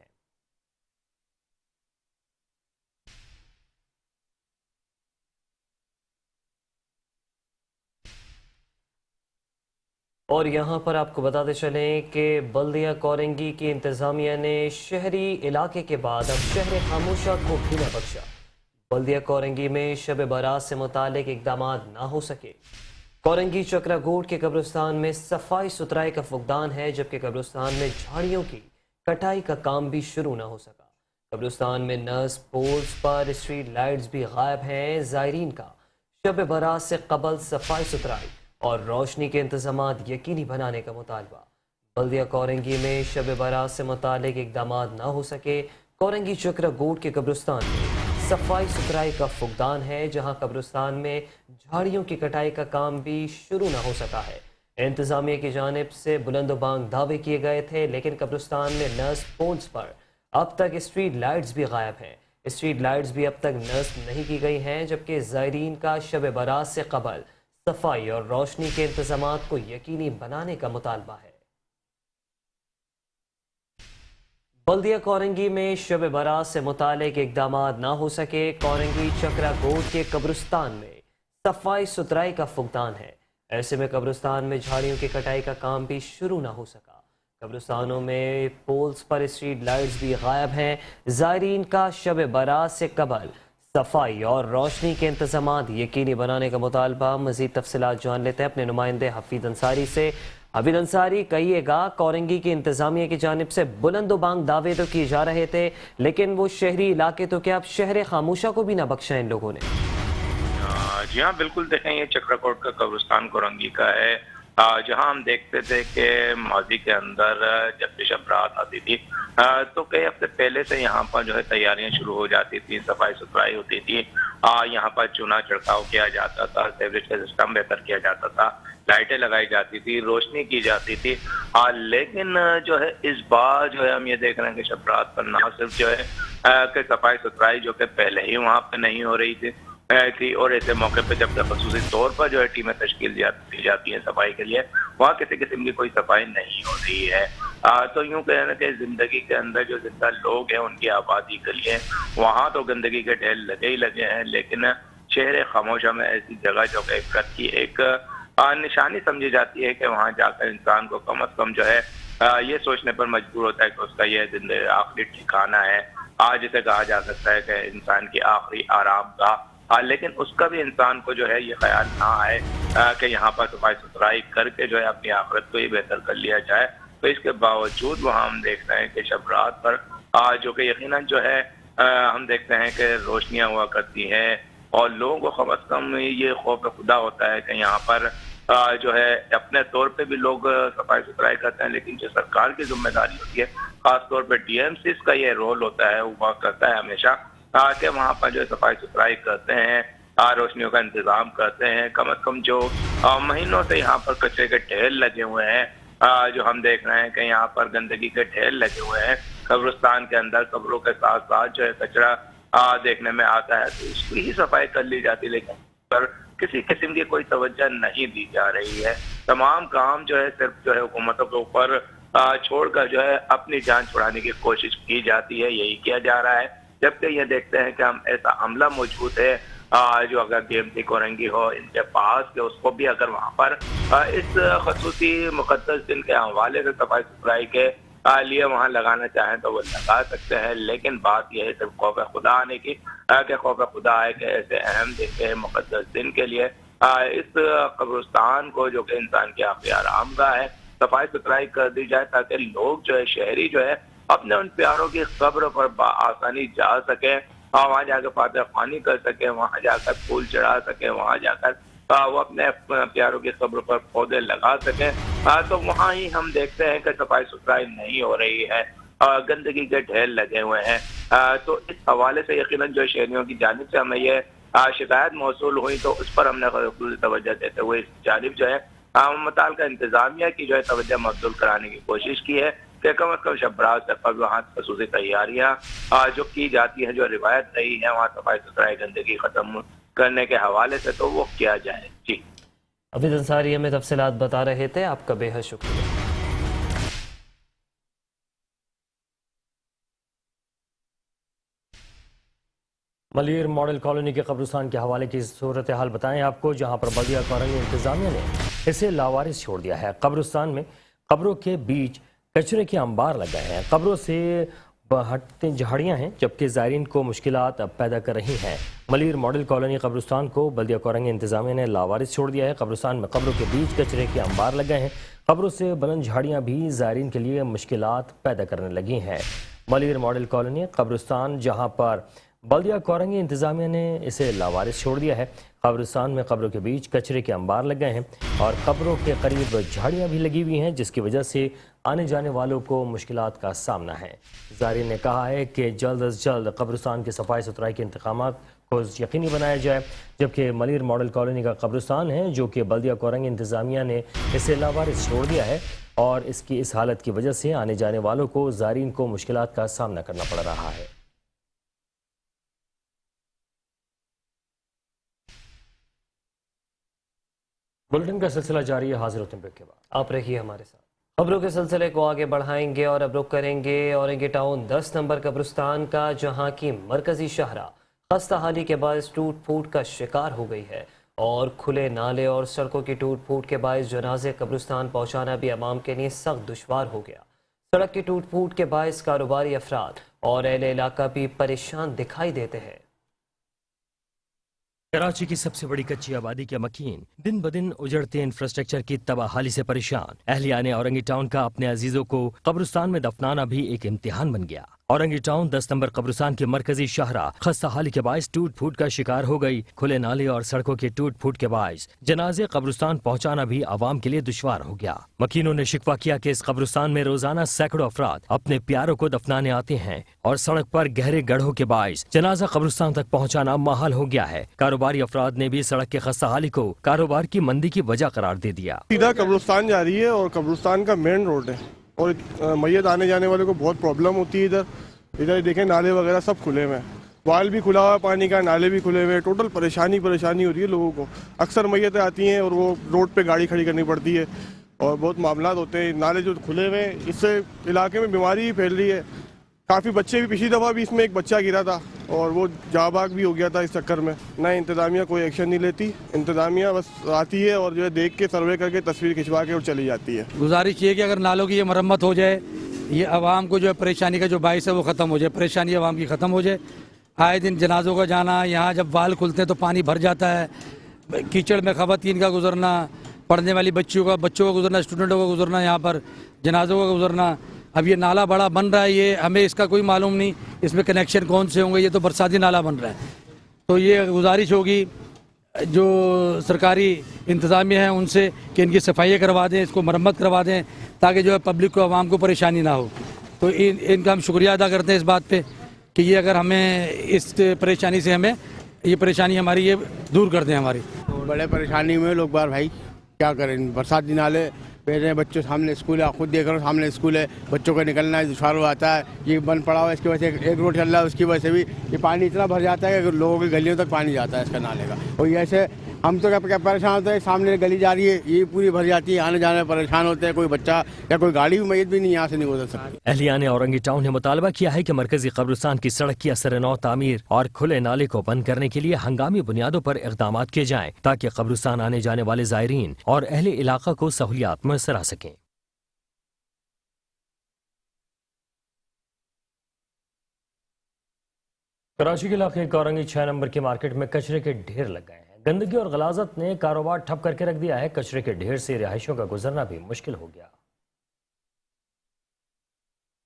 और यहाँ पर आपको बताते चलें कि बल्दिया कोरंगी की इंतज़ामिया ने शहरी इलाके के बाद अब शहर खामोशा को भी न बख्शा। बल्दिया कोरंगी में शब बारात से मुतालिक इकदाम ना हो सके। कोरंगी चक्रा गोट के कब्रिस्तान में सफाई सुथराई का फुकदान है, जबकि कब्रिस्तान में झाड़ियों की कटाई का काम भी शुरू ना हो सका। कब्रिस्तान में नर्स पोल्स पर स्ट्रीट लाइट्स भी गायब हैं। ज़ायरीन का शब बारात से कबल सफाई सुथराई और रोशनी के इंतजामात यकीनी बनाने का मुतालबा। बल्दिया कोरंगी में शब बारात से मुतालिक इकदाम ना हो सके। कोरंगी चक्रा गोट के कब्रिस्तान में सफाई सुथराई का फुकदान है, जहां कब्रिस्तान में झाड़ियों की कटाई का काम भी शुरू ना हो सका है। इंतजामिया की जानिब से बुलंदोबांग दावे किए गए थे, लेकिन कब्रिस्तान में नर्स पोल्स पर अब तक स्ट्रीट लाइट्स भी गायब हैं। स्ट्रीट लाइट्स भी अब तक नस्ब नहीं की गई हैं, जबकि ज़ायरीन का शब बारात से कबल सफाई और रोशनी के इंतजामात को यकीनी बनाने का मुतालबा है। बल्दिया कोरंगी में शब बारात से मुतालिक इकदाम ना हो सके। कोरंगी चक्रा गोट के कब्रिस्तान में सफाई सुथराई का फुकदान है। ऐसे में कब्रिस्तान में झाड़ियों की कटाई का काम भी शुरू ना हो सका। कब्रिस्तानों में पोल्स पर स्ट्रीट लाइट्स भी गायब हैं। ज़ायरीन का शब बारात से कबल सफाई और रोशनी के इंतजामात यकीनी बनाने का मुतालबा। मज़ीद तफसीलात जान लेते हैं अपने नुमाइंदे हफीज़ अंसारी से। हफीज़ अंसारी, कहिएगा, कोरंगी की इंतजामिया की जानिब से बुलंदोबांग दावे तो किए जा रहे थे, लेकिन वो शहरी इलाके तो क्या अब शहर खामोशा को भी ना बख्शा इन लोगों ने? जी हाँ, बिल्कुल देखें, ये चक्राकोट का कब्रिस्तान कोरंगी का है, जहां हम देखते थे कि माजी के अंदर जब भी शब बारात आती थी तो कई हफ्ते पहले से यहाँ पर जो है तैयारियां शुरू हो जाती थी, सफाई सुथराई होती थी, यहाँ पर चूना छिड़काव किया जाता था, सीवरेज का सिस्टम बेहतर किया जाता था, लाइटें लगाई जाती थी, रोशनी की जाती थी। लेकिन जो है इस बार जो है हम ये देख रहे हैं कि शब बारात पर ना सिर्फ जो है कि सफाई सुथराई जो कि पहले ही वहाँ पर नहीं हो रही थी और ऐसे मौके पे जब खसूसी तौर पर जो है टीमें तश्कील दी जाती हैं सफाई के लिए, वहाँ किसी किस्म की कोई सफाई नहीं हो रही है। तो यूँ कहना कि जिंदगी के अंदर जो जिंदा लोग हैं उनकी आबादी के लिए वहाँ तो गंदगी के ढेर लगे ही लगे हैं, लेकिन शहर खामोशा में ऐसी जगह जो कि इफ़्रत की एक निशानी समझी जाती है कि वहाँ जाकर इंसान को कम अज़ कम जो है ये सोचने पर मजबूर होता है कि उसका यह जिंदगी आखिरी ठिकाना है। आज इसे कहा जा सकता है कि इंसान की आखिरी आराम का, लेकिन उसका भी इंसान को जो है ये ख्याल ना आए कि यहाँ पर सफाई सुथराई करके जो है अपनी आखिरत को ही बेहतर कर लिया जाए। तो इसके बावजूद वहाँ हम देख रहे हैं कि शब बारात पर जो कि यकीनन जो है हम देखते हैं कि रोशनियाँ हुआ करती हैं और लोगों को कम अज़ कम ये खौफ खुदा होता है कि यहाँ पर जो है अपने तौर पे भी लोग सफाई सुथराई करते हैं, लेकिन जो सरकार की जिम्मेदारी होती है, खास तौर पर DMCs का ये रोल होता है, वो करता है हमेशा कि वहाँ पर जो सफाई सुथराई करते हैं, रोशनियों का इंतजाम करते हैं। कम अज़ कम जो महीनों से यहाँ पर कचरे के ढेर लगे हुए हैं, जो हम देख रहे हैं कि यहाँ पर गंदगी के ढेर लगे हुए हैं कब्रिस्तान के अंदर, कब्रों के साथ साथ जो है कचरा देखने में आता है, तो उसकी ही सफाई कर ली जाती है, लेकिन पर किसी किस्म की कोई तवज्जो नहीं दी जा रही है। तमाम काम जो है सिर्फ जो है हुकूमतों के ऊपर छोड़कर जो है अपनी जान छुड़ाने की कोशिश की जाती है, यही किया जा रहा है। जबकि ये देखते हैं कि हम ऐसा अमला मौजूद है जो अगर DMC कोरंगी हो इनके पास, कि उसको भी अगर वहाँ पर इस खसूसी मुक़द्दस दिन के हवाले से सफाई सुथराई के लिए वहाँ लगाना चाहें तो वो लगा सकते हैं, लेकिन बात यह है सिर्फ खौफ खुदा आने की, कि खौफ खुदा है कि ऐसे अहम दिन के मुक़द्दस दिन के लिए इस कब्रिस्तान को जो कि इंसान की आखिरी आरामगाह है, सफाई सुथराई कर दी जाए ताकि लोग जो है शहरी जो है اپنے ان پیاروں کی قبر پر بآسانی جا سکیں اور وہاں جا کے فاتح خوانی کر سکیں، وہاں جا کر پھول چڑھا سکیں، وہاں جا کر وہ اپنے پیاروں کی قبر پر پودے لگا سکیں، تو وہاں ہی ہم دیکھتے ہیں کہ صفائی ستھرائی نہیں ہو رہی ہے، گندگی کے ڈھیر لگے ہوئے ہیں۔ تو اس حوالے سے یقیناً جو شہریوں کی جانب سے ہمیں یہ شکایت موصول ہوئی تو اس پر ہم نے خصوصی توجہ دیتے ہوئے اس جانب جو ہے متعلقہ انتظامیہ کی جو ہے توجہ مبذول کرانے کی کوشش کی ہے کہ کم از کم شبراز سے قبل وہاں خصوصی تیاریاں جو کی جاتی ہیں، جو روایت رہی ہے وہاں صفائی ستھرائی گندگی ختم کرنے کے حوالے سے، تو وہ کیا جائے۔ جی حفیظ انصاری ہمیں تفصیلات بتا رہے تھے، آپ کا بے حد شکریہ۔ ملیر ماڈل کالونی کے قبرستان کے حوالے کی صورتحال بتائیں آپ کو، جہاں پر بلدیہ کورنگی انتظامیہ نے اسے لاوارث چھوڑ دیا ہے۔ قبرستان میں قبروں کے بیچ کچرے کے انبار لگ گئے ہیں، قبروں سے ہٹتے جھاڑیاں ہیں جبکہ زائرین کو مشکلات پیدا کر رہی ہیں۔ ملیر ماڈل کالونی قبرستان کو بلدیہ کورنگی انتظامیہ نے لاوارث چھوڑ دیا ہے۔ قبرستان میں قبروں کے بیچ کچرے کے انبار لگ گئے ہیں، قبروں سے بلند جھاڑیاں بھی زائرین کے لیے مشکلات پیدا کرنے لگی ہیں۔ ملیر ماڈل کالونی قبرستان جہاں پر بلدیہ کورنگی انتظامیہ نے اسے لاوارث چھوڑ دیا ہے، قبرستان میں قبروں کے بیچ کچرے کے انبار لگ گئے ہیں اور قبروں کے قریب جھاڑیاں بھی لگی ہوئی ہیں جس کی وجہ سے آنے جانے والوں کو مشکلات کا سامنا ہے۔ زائرین نے کہا ہے کہ جلد از جلد قبرستان کی صفائی ستھرائی کے انتظامات کو یقینی بنایا جائے، جبکہ ملیر ماڈل کالونی کا قبرستان ہے جو کہ بلدیہ کورنگی انتظامیہ نے اسے لاوارث چھوڑ دیا ہے اور اس کی اس حالت کی وجہ سے آنے جانے والوں کو زائرین کو مشکلات کا سامنا کرنا پڑ رہا ہے۔ بلٹن کا سلسلہ جاری ہے، حاضر ہوتے ہیں بریک کے بعد، آپ رہیے ہمارے ساتھ۔ خبروں کے سلسلے کو آگے بڑھائیں گے اور اب رخ کریں گے اورنگی ٹاؤن 10 نمبر قبرستان کا، جہاں کی مرکزی شاہراہ خستہ حالی کے باعث ٹوٹ پھوٹ کا شکار ہو گئی ہے اور کھلے نالے اور سڑکوں کی ٹوٹ پھوٹ کے باعث جنازے قبرستان پہنچانا بھی عوام کے لیے سخت دشوار ہو گیا۔ سڑک کی ٹوٹ پھوٹ کے باعث کاروباری افراد اور اہل علاقہ بھی پریشان دکھائی دیتے ہیں۔ کراچی کی سب سے بڑی کچی آبادی کے مکین دن بدن اجڑتے انفراسٹرکچر کی تباہی سے پریشان اہلیان اورنگی ٹاؤن کا اپنے عزیزوں کو قبرستان میں دفنانا بھی ایک امتحان بن گیا۔ اورنگی ٹاؤن 10 نمبر قبرستان کی مرکزی شاہراہ خستہ حالی کے باعث ٹوٹ پھوٹ کا شکار ہو گئی۔ کھلے نالے اور سڑکوں کے ٹوٹ پھوٹ کے باعث جنازے قبرستان پہنچانا بھی عوام کے لیے دشوار ہو گیا۔ مکینوں نے شکوہ کیا کہ اس قبرستان میں روزانہ سینکڑوں افراد اپنے پیاروں کو دفنانے آتے ہیں اور سڑک پر گہرے گڑھوں کے باعث جنازہ قبرستان تک پہنچانا محال ہو گیا ہے۔ کاروباری افراد نے بھی سڑک کے خستہ حالی کو کاروبار کی مندی کی وجہ قرار دے دیا۔ سیدھا قبرستان جا رہی ہے اور قبرستان کا مین روڈ ہے اور میت آنے جانے والے کو بہت پرابلم ہوتی ہے۔ ادھر دیکھیں نالے وغیرہ سب کھلے ہوئے ہیں، وال بھی کھلا ہوا ہے پانی کا، نالے بھی کھلے ہوئے ہیں، ٹوٹل پریشانی ہو رہی ہے لوگوں کو۔ اکثر میتیں آتی ہیں اور وہ روڈ پہ گاڑی کھڑی کرنی پڑتی ہے اور بہت معاملات ہوتے ہیں۔ نالے جو کھلے ہوئے ہیں اس سے علاقے میں بیماری بھی پھیل رہی ہے، کافی بچے بھی، پچھلی دفعہ بھی اس میں ایک بچہ گرا تھا اور وہ جاں بحق بھی ہو گیا تھا اس چکر میں۔ نہ انتظامیہ کوئی ایکشن نہیں لیتی، انتظامیہ بس آتی ہے اور جو ہے دیکھ کے سروے کر کے تصویر کھنچوا کے اور چلی جاتی ہے۔ گزارش یہ کہ اگر نالوں کی یہ مرمت ہو جائے، یہ عوام کو جو ہے پریشانی کا جو باعث ہے وہ ختم ہو جائے، پریشانی عوام کی ختم ہو جائے۔ آئے دن جنازوں کا جانا، یہاں جب وال کھلتے ہیں تو پانی بھر جاتا ہے، کیچڑ میں خواتین کا گزرنا، پڑھنے والی بچوں کا گزرنا، اسٹوڈنٹوں کا گزرنا، یہاں پر جنازوں کا گزرنا۔ اب یہ نالا بڑا بن رہا ہے، یہ ہمیں اس کا کوئی معلوم نہیں اس میں کنیکشن کون سے ہوں گے، یہ تو برساتی نالا بن رہا ہے۔ تو یہ گزارش ہوگی جو سرکاری انتظامیہ ہیں ان سے کہ ان کی صفائی کروا دیں، اس کو مرمت کروا دیں تاکہ جو ہے پبلک کو، عوام کو پریشانی نہ ہو۔ تو ان کا ہم شکریہ ادا کرتے ہیں اس بات پہ کہ یہ اگر ہمیں اس پریشانی سے ہمیں یہ پریشانی ہماری یہ دور کر دیں ہماری۔ بڑے پریشانی میں لوگ بار بھائی کیا کریں، برساتی نالے پہلے بچوں سامنے اسکول ہے، خود دیکھ رہے ہو سامنے اسکول ہے، بچوں کو نکلنا دشوار ہو جاتا ہے، یہ بند پڑا ہوا ہے، اس کی وجہ سے ایک روڈ چل رہا ہے اس کی وجہ سے بھی یہ پانی اتنا بھر جاتا ہے کہ لوگوں کی گلیوں تک پانی جاتا ہے اس کا نالے کا۔ اور ایسے ہم تو کیا پریشان ہوتے ہیں، سامنے گلی جا رہی ہے یہ پوری بھر جاتی ہے، آنے جانے میں پریشان ہوتے ہیں، کوئی بچہ یا کوئی گاڑی بھی میت بھی نہیں یہاں سے نہیں گزر سکتی۔ اہلیان اورنگی ٹاؤن نے مطالبہ کیا ہے کہ مرکزی قبرستان کی سڑک کی اثر نو تعمیر اور کھلے نالے کو بند کرنے کے لیے ہنگامی بنیادوں پر اقدامات کیے جائیں تاکہ قبرستان آنے جانے والے زائرین اور اہل علاقہ کو سہولیات میسر آ سکیں۔ کراچی کے علاقے اورنگی 6 نمبر کی مارکیٹ میں کچرے کے ڈھیر لگ گئے ہیں۔ گندگی اور غلاظت نے کاروبار ٹھپ کر کے رکھ دیا ہے، کچرے کے ڈھیر سے رہائشیوں کا گزرنا بھی مشکل ہو گیا۔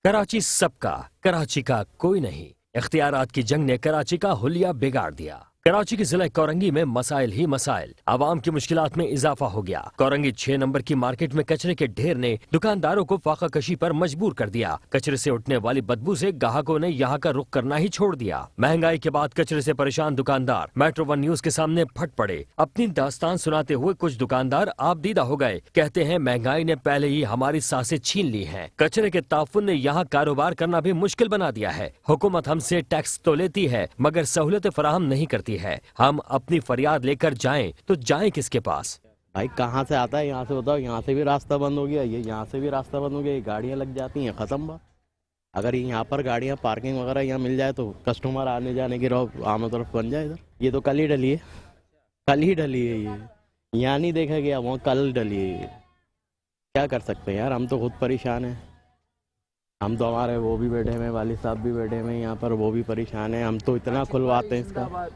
कराची सबका, कराची का कोई नहीं। इख्तियारात की जंग ने कराची का हुलिया बिगाड़ दिया। कराची के जिला कोरंगी में मसाइल ही मसाइल, आवाम की मुश्किलात में इजाफा हो गया। कोरंगी 6 नंबर की मार्केट में कचरे के ढेर ने दुकानदारों को फाका कशी पर मजबूर कर दिया। कचरे से उठने वाली बदबू से ग्राहकों ने यहाँ का रुख करना ही छोड़ दिया। महंगाई के बाद कचरे से परेशान दुकानदार मेट्रो 1 न्यूज के सामने फट पड़े। अपनी दास्तान सुनाते हुए कुछ दुकानदार आपदीदा हो गए। कहते हैं महंगाई ने पहले ही हमारी सांसें छीन ली हैं। कचरे के ताफुन ने यहाँ कारोबार करना भी मुश्किल बना दिया है। हुकूमत हमसे टैक्स तो लेती है मगर सहूलतें फराहम नहीं करती है। हम अपनी फरियाद लेकर जाएं तो जाएं किसके पास? भाई कहाँ से आता है, यहाँ से बताओ। यहाँ से भी रास्ता बंद हो गया, ये यहाँ से भी रास्ता बंद हो गया, ये गाड़ियाँ लग जाती हैं, ख़त्म बात। अगर यहाँ पर गाड़ियाँ पार्किंग वगैरह यहाँ मिल जाए तो कस्टमर आने जाने की राह आम तरफ बन जाए। इधर ये तो कल ही डली है, कल ही डली है। ये यहाँ नहीं देखा गया, वहाँ कल डली है। ये क्या कर सकते हैं यार, हम तो खुद परेशान हैं। हम तो हमारे वो भी बैठे हुए, वालिद साहब भी बैठे हुए यहाँ पर, वो भी परेशान हैं। हम तो इतना खुलवाते हैं इसका,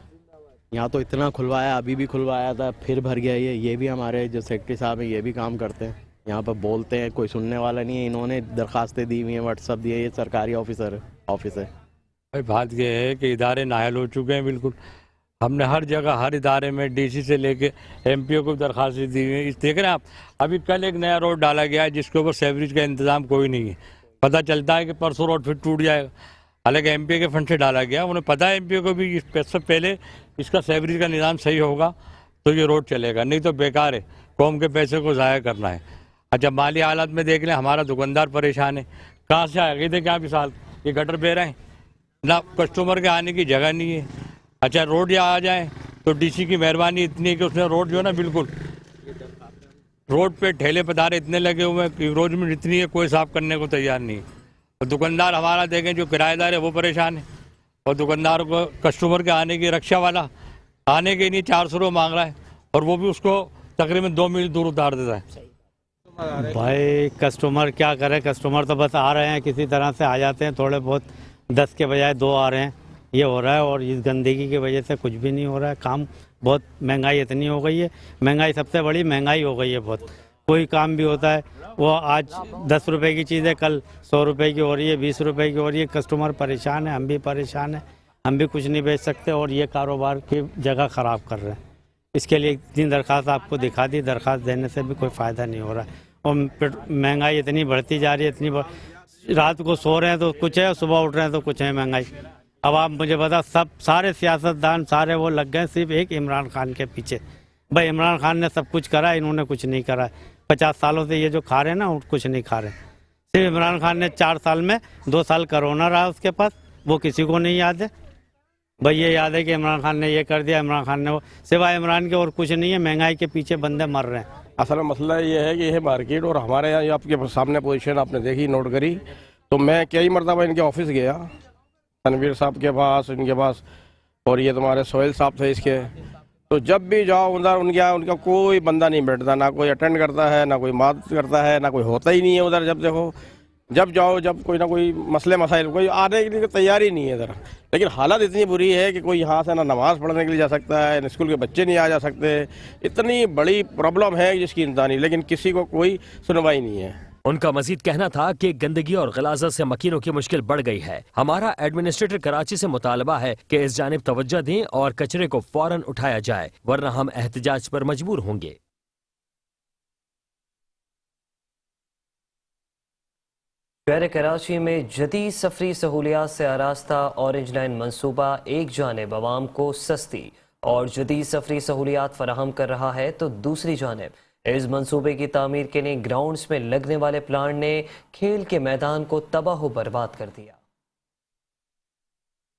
यहाँ तो इतना खुलवाया, अभी भी खुलवाया था, फिर भर गया। ये भी हमारे जो सेक्रेटरी साहब हैं ये भी काम करते हैं, यहाँ पर बोलते हैं, कोई सुनने वाला नहीं है। इन्होंने दरखास्तें दी हुई हैं, व्हाट्सअप दिए, ये सरकारी ऑफिस है। भाई बात ये है कि इदारे नाअहल हो चुके हैं बिल्कुल। हमने हर जगह, हर इदारे में डीसी से लेके एमपीओ को दरखास्तें दी हुई हैं। देख रहे हैं आप, अभी कल एक नया रोड डाला गया है जिसके ऊपर सीवरेज का इंतजाम कोई नहीं है। पता चलता है कि परसों रोड फिर टूट जाएगा, हालांकि एमपी के फंड से डाला गया। उन्हें पता है एमपी को भी इससे पहले इसका सीवरेज का निज़ाम सही होगा तो ये रोड चलेगा, नहीं तो बेकार है, कौम के पैसे को ज़ाया करना है। अच्छा माली हालत में देख लें, हमारा दुकानदार परेशान है, कहाँ से आएगा? देखें क्या मिसाल, ये गटर बह रहे हैं ना, कस्टमर के आने की जगह नहीं है। अच्छा रोड यहाँ आ जाए तो डीसी की मेहरबानी इतनी है कि उसने रोड जो है ना बिल्कुल, रोड पे ठेले पधारे इतने लगे हुए हैं, रोड में इतनी है, कोई साफ करने को तैयार नहीं है। और दुकानदार हमारा देखें, जो किराएदार है वो परेशान है, और दुकानदार को कस्टमर के आने की, रिक्शा वाला आने के नहीं 400 रुपये मांग रहा है, और वो भी उसको तकरीबन 2 मील दूर उतार देता है। भाई कस्टमर क्या करे, कस्टमर तो बस आ रहे हैं, किसी तरह से आ जाते हैं, थोड़े बहुत 10 के बजाय 2 आ रहे हैं, ये हो रहा है। और इस गंदगी की वजह से कुछ भी नहीं हो रहा है काम। बहुत महंगाई इतनी हो गई है, महंगाई सबसे बड़ी महंगाई हो गई है बहुत। कोई काम भी होता है वो आज 10 रुपए की चीज़ है, कल 100 रुपए की हो रही है, 20 रुपए की हो रही है। कस्टमर परेशान है, हम भी परेशान हैं, हम भी कुछ नहीं बेच सकते, और ये कारोबार की जगह ख़राब कर रहे हैं। इसके लिए इतनी दरख्वास्त आपको दिखा दी, दरख्वास्त देने से भी कोई फ़ायदा नहीं हो रहा है। और महंगाई इतनी बढ़ती जा रही है, रात को सो रहे हैं तो कुछ है, सुबह उठ रहे हैं तो कुछ है महंगाई। अब आप मुझे बता, सब सारे सियासतदान सारे वो लग गए सिर्फ एक इमरान खान के पीछे। भाई इमरान खान ने सब कुछ करा, इन्होंने कुछ नहीं करा। 50 सालों से ये जो खा रहे हैं ना, कुछ नहीं खा रहे। सिर्फ इमरान खान ने 4 साल में 2 साल कोरोना रहा उसके पास, वो किसी को नहीं याद है। भाई ये याद है कि इमरान खान ने ये कर दिया, इमरान खान ने वो, सिवाय इमरान के और कुछ नहीं है। महंगाई के पीछे बंदे मर रहे हैं। असल मसला ये है कि यह मार्केट और हमारे यहाँ आपके सामने पोजीशन आपने देखी, नोट करी, तो मैं कई मरतबा इनके ऑफिस गया, तनवीर साहब के पास, इनके पास, और ये तुम्हारे सोहेल साहब थे इसके। तो जब भी जाओ उधर उनके यहाँ उनका कोई बंदा नहीं बैठता, ना कोई अटेंड करता है, ना कोई मदद करता है, ना कोई होता ही नहीं है उधर। जब देखो, जब जाओ, जब कोई ना कोई मसले मसाइल, कोई आने के लिए तैयार ही नहीं है इधर। लेकिन हालत इतनी बुरी है कि कोई यहाँ से ना नमाज़ पढ़ने के लिए जा सकता है, स्कूल के बच्चे नहीं आ जा सकते। इतनी बड़ी प्रॉब्लम है जिसकी इंतज़ानी, लेकिन किसी को कोई सुनवाई नहीं है। उनका मजीद कहना था कि गंदगी और गलाजत से मकीनों की मुश्किल बढ़ गई है। हमारा एडमिनिस्ट्रेटर कराची से मुतालबा है कि इस जानिब तवज्जो दें और कचरे को फौरन उठाया जाए, वरना हम एहतजाज पर मजबूर होंगे। शहर कराची में जदीद सफरी सहूलियात से आरास्ता ऑरेंज लाइन मंसूबा एक जानिब आवाम को सस्ती और जदीद सफरी सहूलियात फराहम कर रहा है, तो दूसरी जानिब इस मंसूबे की तामीर के लिए ग्राउंड्स में लगने वाले प्लांट ने खेल के मैदान को तबाह बर्बाद कर दिया।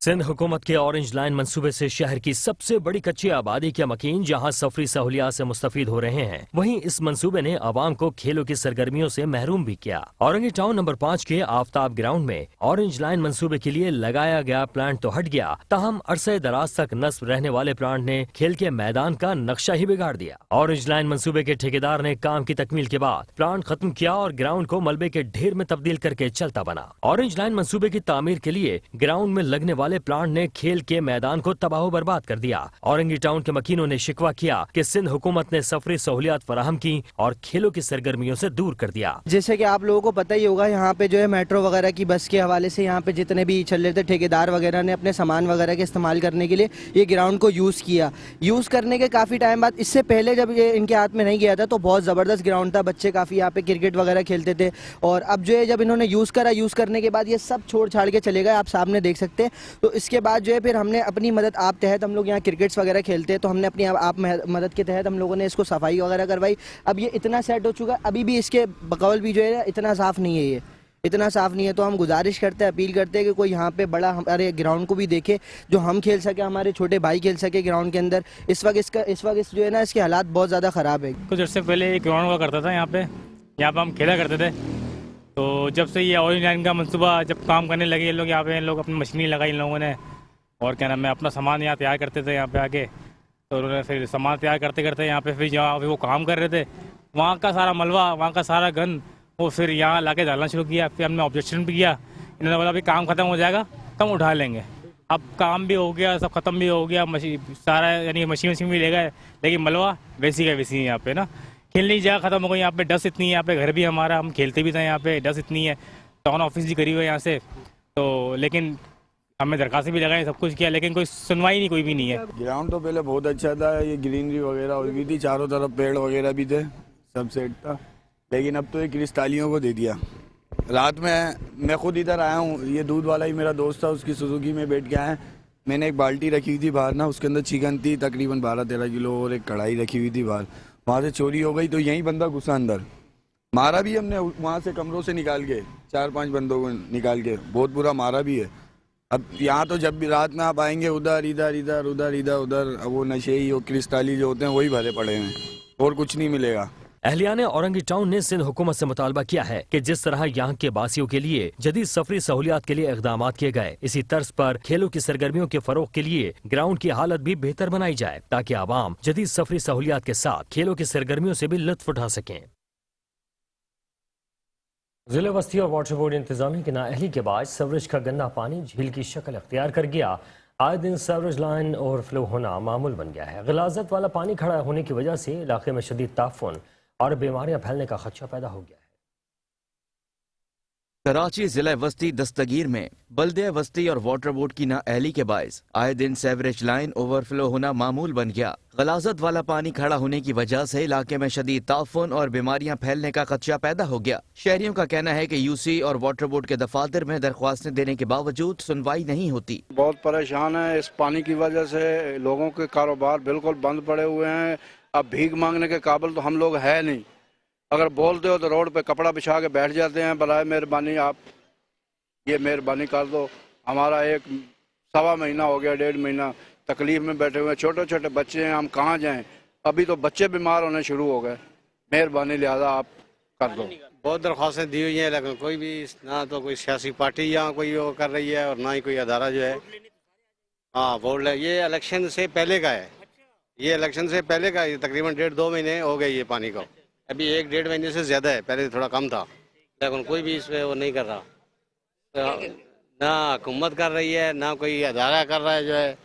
सिंध हुकूमत के ऑरेंज लाइन मंसूबे से शहर की सबसे बड़ी कच्ची आबादी के मकीन जहां सफरी सहूलियात से मुस्तफीद हो रहे हैं, वहीं इस मंसूबे ने आवाम को खेलों की सरगर्मियों से महरूम भी किया। औरंगी टाउन नंबर 5 के आफ्ताब ग्राउंड में ऑरेंज लाइन मंसूबे के लिए लगाया गया प्लांट तो हट गया, ताहम अरसे दराज तक नस्ब रहने वाले प्लांट ने खेल के मैदान का नक्शा ही बिगाड़ दिया। ऑरेंज लाइन मंसूबे के ठेकेदार ने काम की तकमील के बाद प्लांट खत्म किया और ग्राउंड को मलबे के ढेर में तब्दील करके चलता बना। ऑरेंज लाइन मंसूबे की तामीर के लिए ग्राउंड में लगने वाले वाले प्लांट ने खेल के मैदान को तबाह बर्बाद कर दिया। औरंगी टाउन के मकीनों ने शिकवा किया कि सिंध हुकूमत ने सफरी सहूलियात फराहम की और खेलों की सरगर्मियों से दूर कर दिया। जैसे कि आप लोगों को पता ही होगा, यहाँ पे जो है मेट्रो वगैरह की बस के हवाले से यहाँ पे जितने भी चल रहे थे ठेकेदार वगैरह ने अपने सामान वगैरह के इस्तेमाल करने के लिए ये ग्राउंड को यूज़ करने के काफ़ी टाइम बाद, इससे पहले जब ये इनके हाथ में नहीं गया था तो बहुत ज़बरदस्त ग्राउंड था, बच्चे काफ़ी यहाँ पे क्रिकेट वगैरह खेलते थे। और अब जो है जब इन्होंने यूज़ करने के बाद ये सब छोड़ छाड़ के चले गए, आप सामने देख सकते हैं। तो इसके बाद जो है फिर हमने अपनी मदद आप तहत, हम लोग यहाँ क्रिकेट्स वगैरह खेलते हैं तो हमने अपनी आप मदद के तहत हम लोगों ने इसको सफाई वगैरह करवाई। अब ये इतना सेट हो चुका, अभी भी इसके बकौल भी जो है इतना साफ़ नहीं है, ये इतना साफ़ नहीं है। तो हम गुजारिश करते हैं, अपील करते हैं कि कोई यहाँ पे बड़ा हमारे ग्राउंड को भी देखे, जो हम खेल सके, हमारे छोटे भाई खेल सके ग्राउंड के अंदर। इस वक्त जो है ना इसके हालात बहुत ज़्यादा ख़राब है। कुछ अर्से पहले एक ग्राउंड हुआ करता था यहाँ पे हम खेला करते थे। तो जब से ये ऑयल लाइन का मंसूबा जब काम करने लगे ये लोग, यहाँ पे इन लोग अपनी मशीनें लगाई इन लोगों ने, और क्या नाम है अपना सामान यहाँ तैयार करते थे यहाँ पे आके। तो उन्होंने फिर सामान तैयार करते करते यहाँ पे फिर जहाँ पे वो काम कर रहे थे वहाँ का सारा मलबा, वहाँ का सारा गंद वो फिर यहाँ ला के डालना शुरू किया। फिर हमने ऑब्जेक्शन भी किया, इन्होंने बोला अभी काम ख़त्म हो जाएगा तो हम उठा लेंगे। अब काम भी हो गया, सब ख़त्म भी हो गया, सारा यानी मशीन भी ले गए, लेकिन मलबा वैसी का वैसी है यहाँ पे ना। खेलने की जगह ख़त्म हो गई, यहाँ पे डस्ट इतनी है, यहाँ पे घर भी हमारा, हम खेलते भी थे यहाँ पे, डस्ट इतनी है। टाउन ऑफिस भी करीब है यहाँ से, तो लेकिन हमें दरखास्तें भी लगाई, सब कुछ किया, लेकिन कोई सुनवाई नहीं, कोई भी नहीं है। ग्राउंड तो पहले बहुत अच्छा था, ये ग्रीनरी वगैरह हुई भी थी, चारों तरफ पेड़ वगैरह भी थे, सब सेट था। लेकिन अब तो ये क्रिस्टालियों को दे दिया। रात में मैं खुद इधर आया हूँ, ये दूध वाला ही मेरा दोस्त था, उसकी सुजुकी में बैठ के आया। मैंने एक बाल्टी रखी हुई थी बाहर ना, उसके अंदर चिकन थी तकरीबन 12-13 किलो, और एक कढ़ाई रखी हुई थी बाहर। वहाँ से चोरी हो गई तो यही बंदा घुसा अंदर, मारा भी हमने वहाँ से कमरों से निकाल के, 4-5 बंदों को निकाल के बहुत बुरा मारा भी है। अब यहाँ तो जब भी रात में आप आएंगे उधर इधर इधर उधर इधर उधर, वो नशेई और क्रिस्टाली जो होते हैं वही भरे पड़े हैं, और कुछ नहीं मिलेगा। अहलिया ने औरंगी टाउन ने सिंध हुकूमत से मुतालबा किया है कि जिस तरह यहाँ के बासियों के लिए जदीद सफरी सहूलियात के लिए इकदाम किए गए, इसी तर्ज पर खेलों की सरगर्मियों के फरोग के लिए ग्राउंड की हालत भी बेहतर बनाई जाए, ताकि आवाम जदीद सफरी सहूलियात के साथ खेलों की सरगर्मियों से भी लुत्फ उठा सकें। जिला वस्ती और वाटर बोर्ड इंतजामिया की नाअहली के बाद सीवरेज का गंदा पानी झील की शक्ल अख्तियार कर गया। आए दिन सीवरेज लाइन ओवरफ्लो होना मामूल बन गया है। गलाजत वाला पानी खड़ा होने की वजह से इलाके में शदीद ताफुन और बीमारियां फैलने का खदशा पैदा हो गया है। कराची जिला वस्ती दस्तगीर में बल्दिया वस्ती और वाटर बोर्ड की नाअहली के बायस आए दिन सीवरेज लाइन ओवरफ्लो होना मामूल बन गया। गलाजत वाला पानी खड़ा होने की वजह से इलाके में शदीद ताफुन और बीमारियां फैलने का खदशा पैदा हो गया। शहरियों का कहना है कि यूसी और वाटर बोर्ड के दफातर में दरख्वास्तें देने के बावजूद सुनवाई नहीं होती। बहुत परेशान है इस पानी की वजह से, लोगों के कारोबार बिल्कुल बंद पड़े हुए हैं। अब भीख मांगने के काबिल तो हम लोग है नहीं, अगर बोलते हो तो रोड पे कपड़ा बिछा के बैठ जाते हैं। बराए मेहरबानी आप ये मेहरबानी कर दो, हमारा एक 1.25 महीना हो गया, 1.5 महीना तकलीफ में बैठे हुए, छोटे छोटे बच्चे हैं, हम कहाँ जाएं। अभी तो बच्चे बीमार होने शुरू हो गए, मेहरबानी लिहाजा आप कर दो। बहुत दरख्वास्तें दी हुई हैं, लेकिन कोई भी ना तो कोई सियासी पार्टी यहाँ कोई वो कर रही है और ना ही कोई अदारा जो है। हाँ बोर्ड ये इलेक्शन से पहले का है, ये इलेक्शन से पहले का, ये तकरीबन 1.5-2 महीने हो गए ये पानी को। अभी 1-1.5 महीने से ज़्यादा है, पहले थोड़ा कम था, लेकिन कोई भी इसमें वो नहीं कर रहा। ना हुकूमत कर रही है, ना कोई अदारा कर रहा है, जो है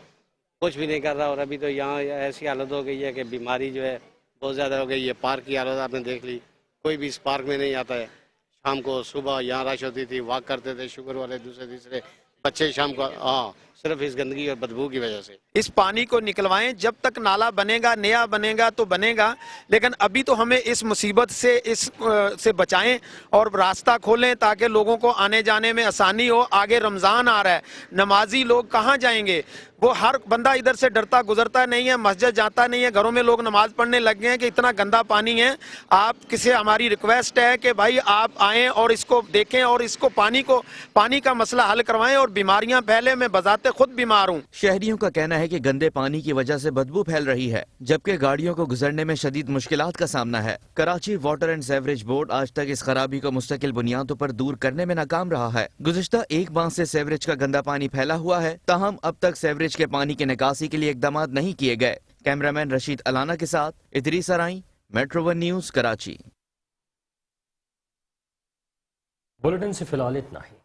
कुछ भी नहीं कर रहा। और अभी तो यहाँ ऐसी हालत हो गई है कि बीमारी जो है बहुत ज़्यादा हो गई है। पार्क की हालत आपने देख ली, कोई भी इस पार्क में नहीं आता है। शाम को सुबह यहाँ रश होती थी, वॉक करते थे शुगर वाले, दूसरे तीसरे बच्चे शाम को, हाँ सिर्फ इस गंदगी और बदबू की वजह से। इस पानी को निकलवाएं, जब तक नाला बनेगा, नया बनेगा तो बनेगा, लेकिन अभी तो हमें इस मुसीबत से बचाएं और रास्ता खोलें ताकि लोगों को आने जाने में आसानी हो। आगे रमज़ान आ रहा है, नमाजी लोग कहाँ जाएंगे? वो हर बंदा इधर से डरता गुजरता नहीं है, मस्जिद जाता नहीं है, घरों में लोग नमाज पढ़ने लग गए हैं कि इतना गंदा पानी है। आप किसे हमारी रिक्वेस्ट है कि भाई आप आएँ और इसको देखें और इसको पानी का मसला हल करवाएं और बीमारियां फैले। मैं बजाते खुद बीमार हूँ। शहरियों का कहना है कि गंदे पानी की वजह से बदबू फैल रही है, जबकि गाड़ियों को गुजरने में शदीद मुश्किलात का सामना है। Karachi water and sewerage board आज तक इस खराबी को मुस्तकिल बुनियादों पर दूर करने में नाकाम रहा है। गुज़िश्ता 1 माह से सीवरेज का गंदा पानी फैला हुआ है, ताहम अब तक सीवरेज के पानी की निकासी के लिए इकदाम नहीं किए गए। कैमरामैन रशीद अलाना के साथ इदरीस सराई, मेट्रो 1 न्यूज़, कराची। बुलेटिन से फिलहाल इतना ही।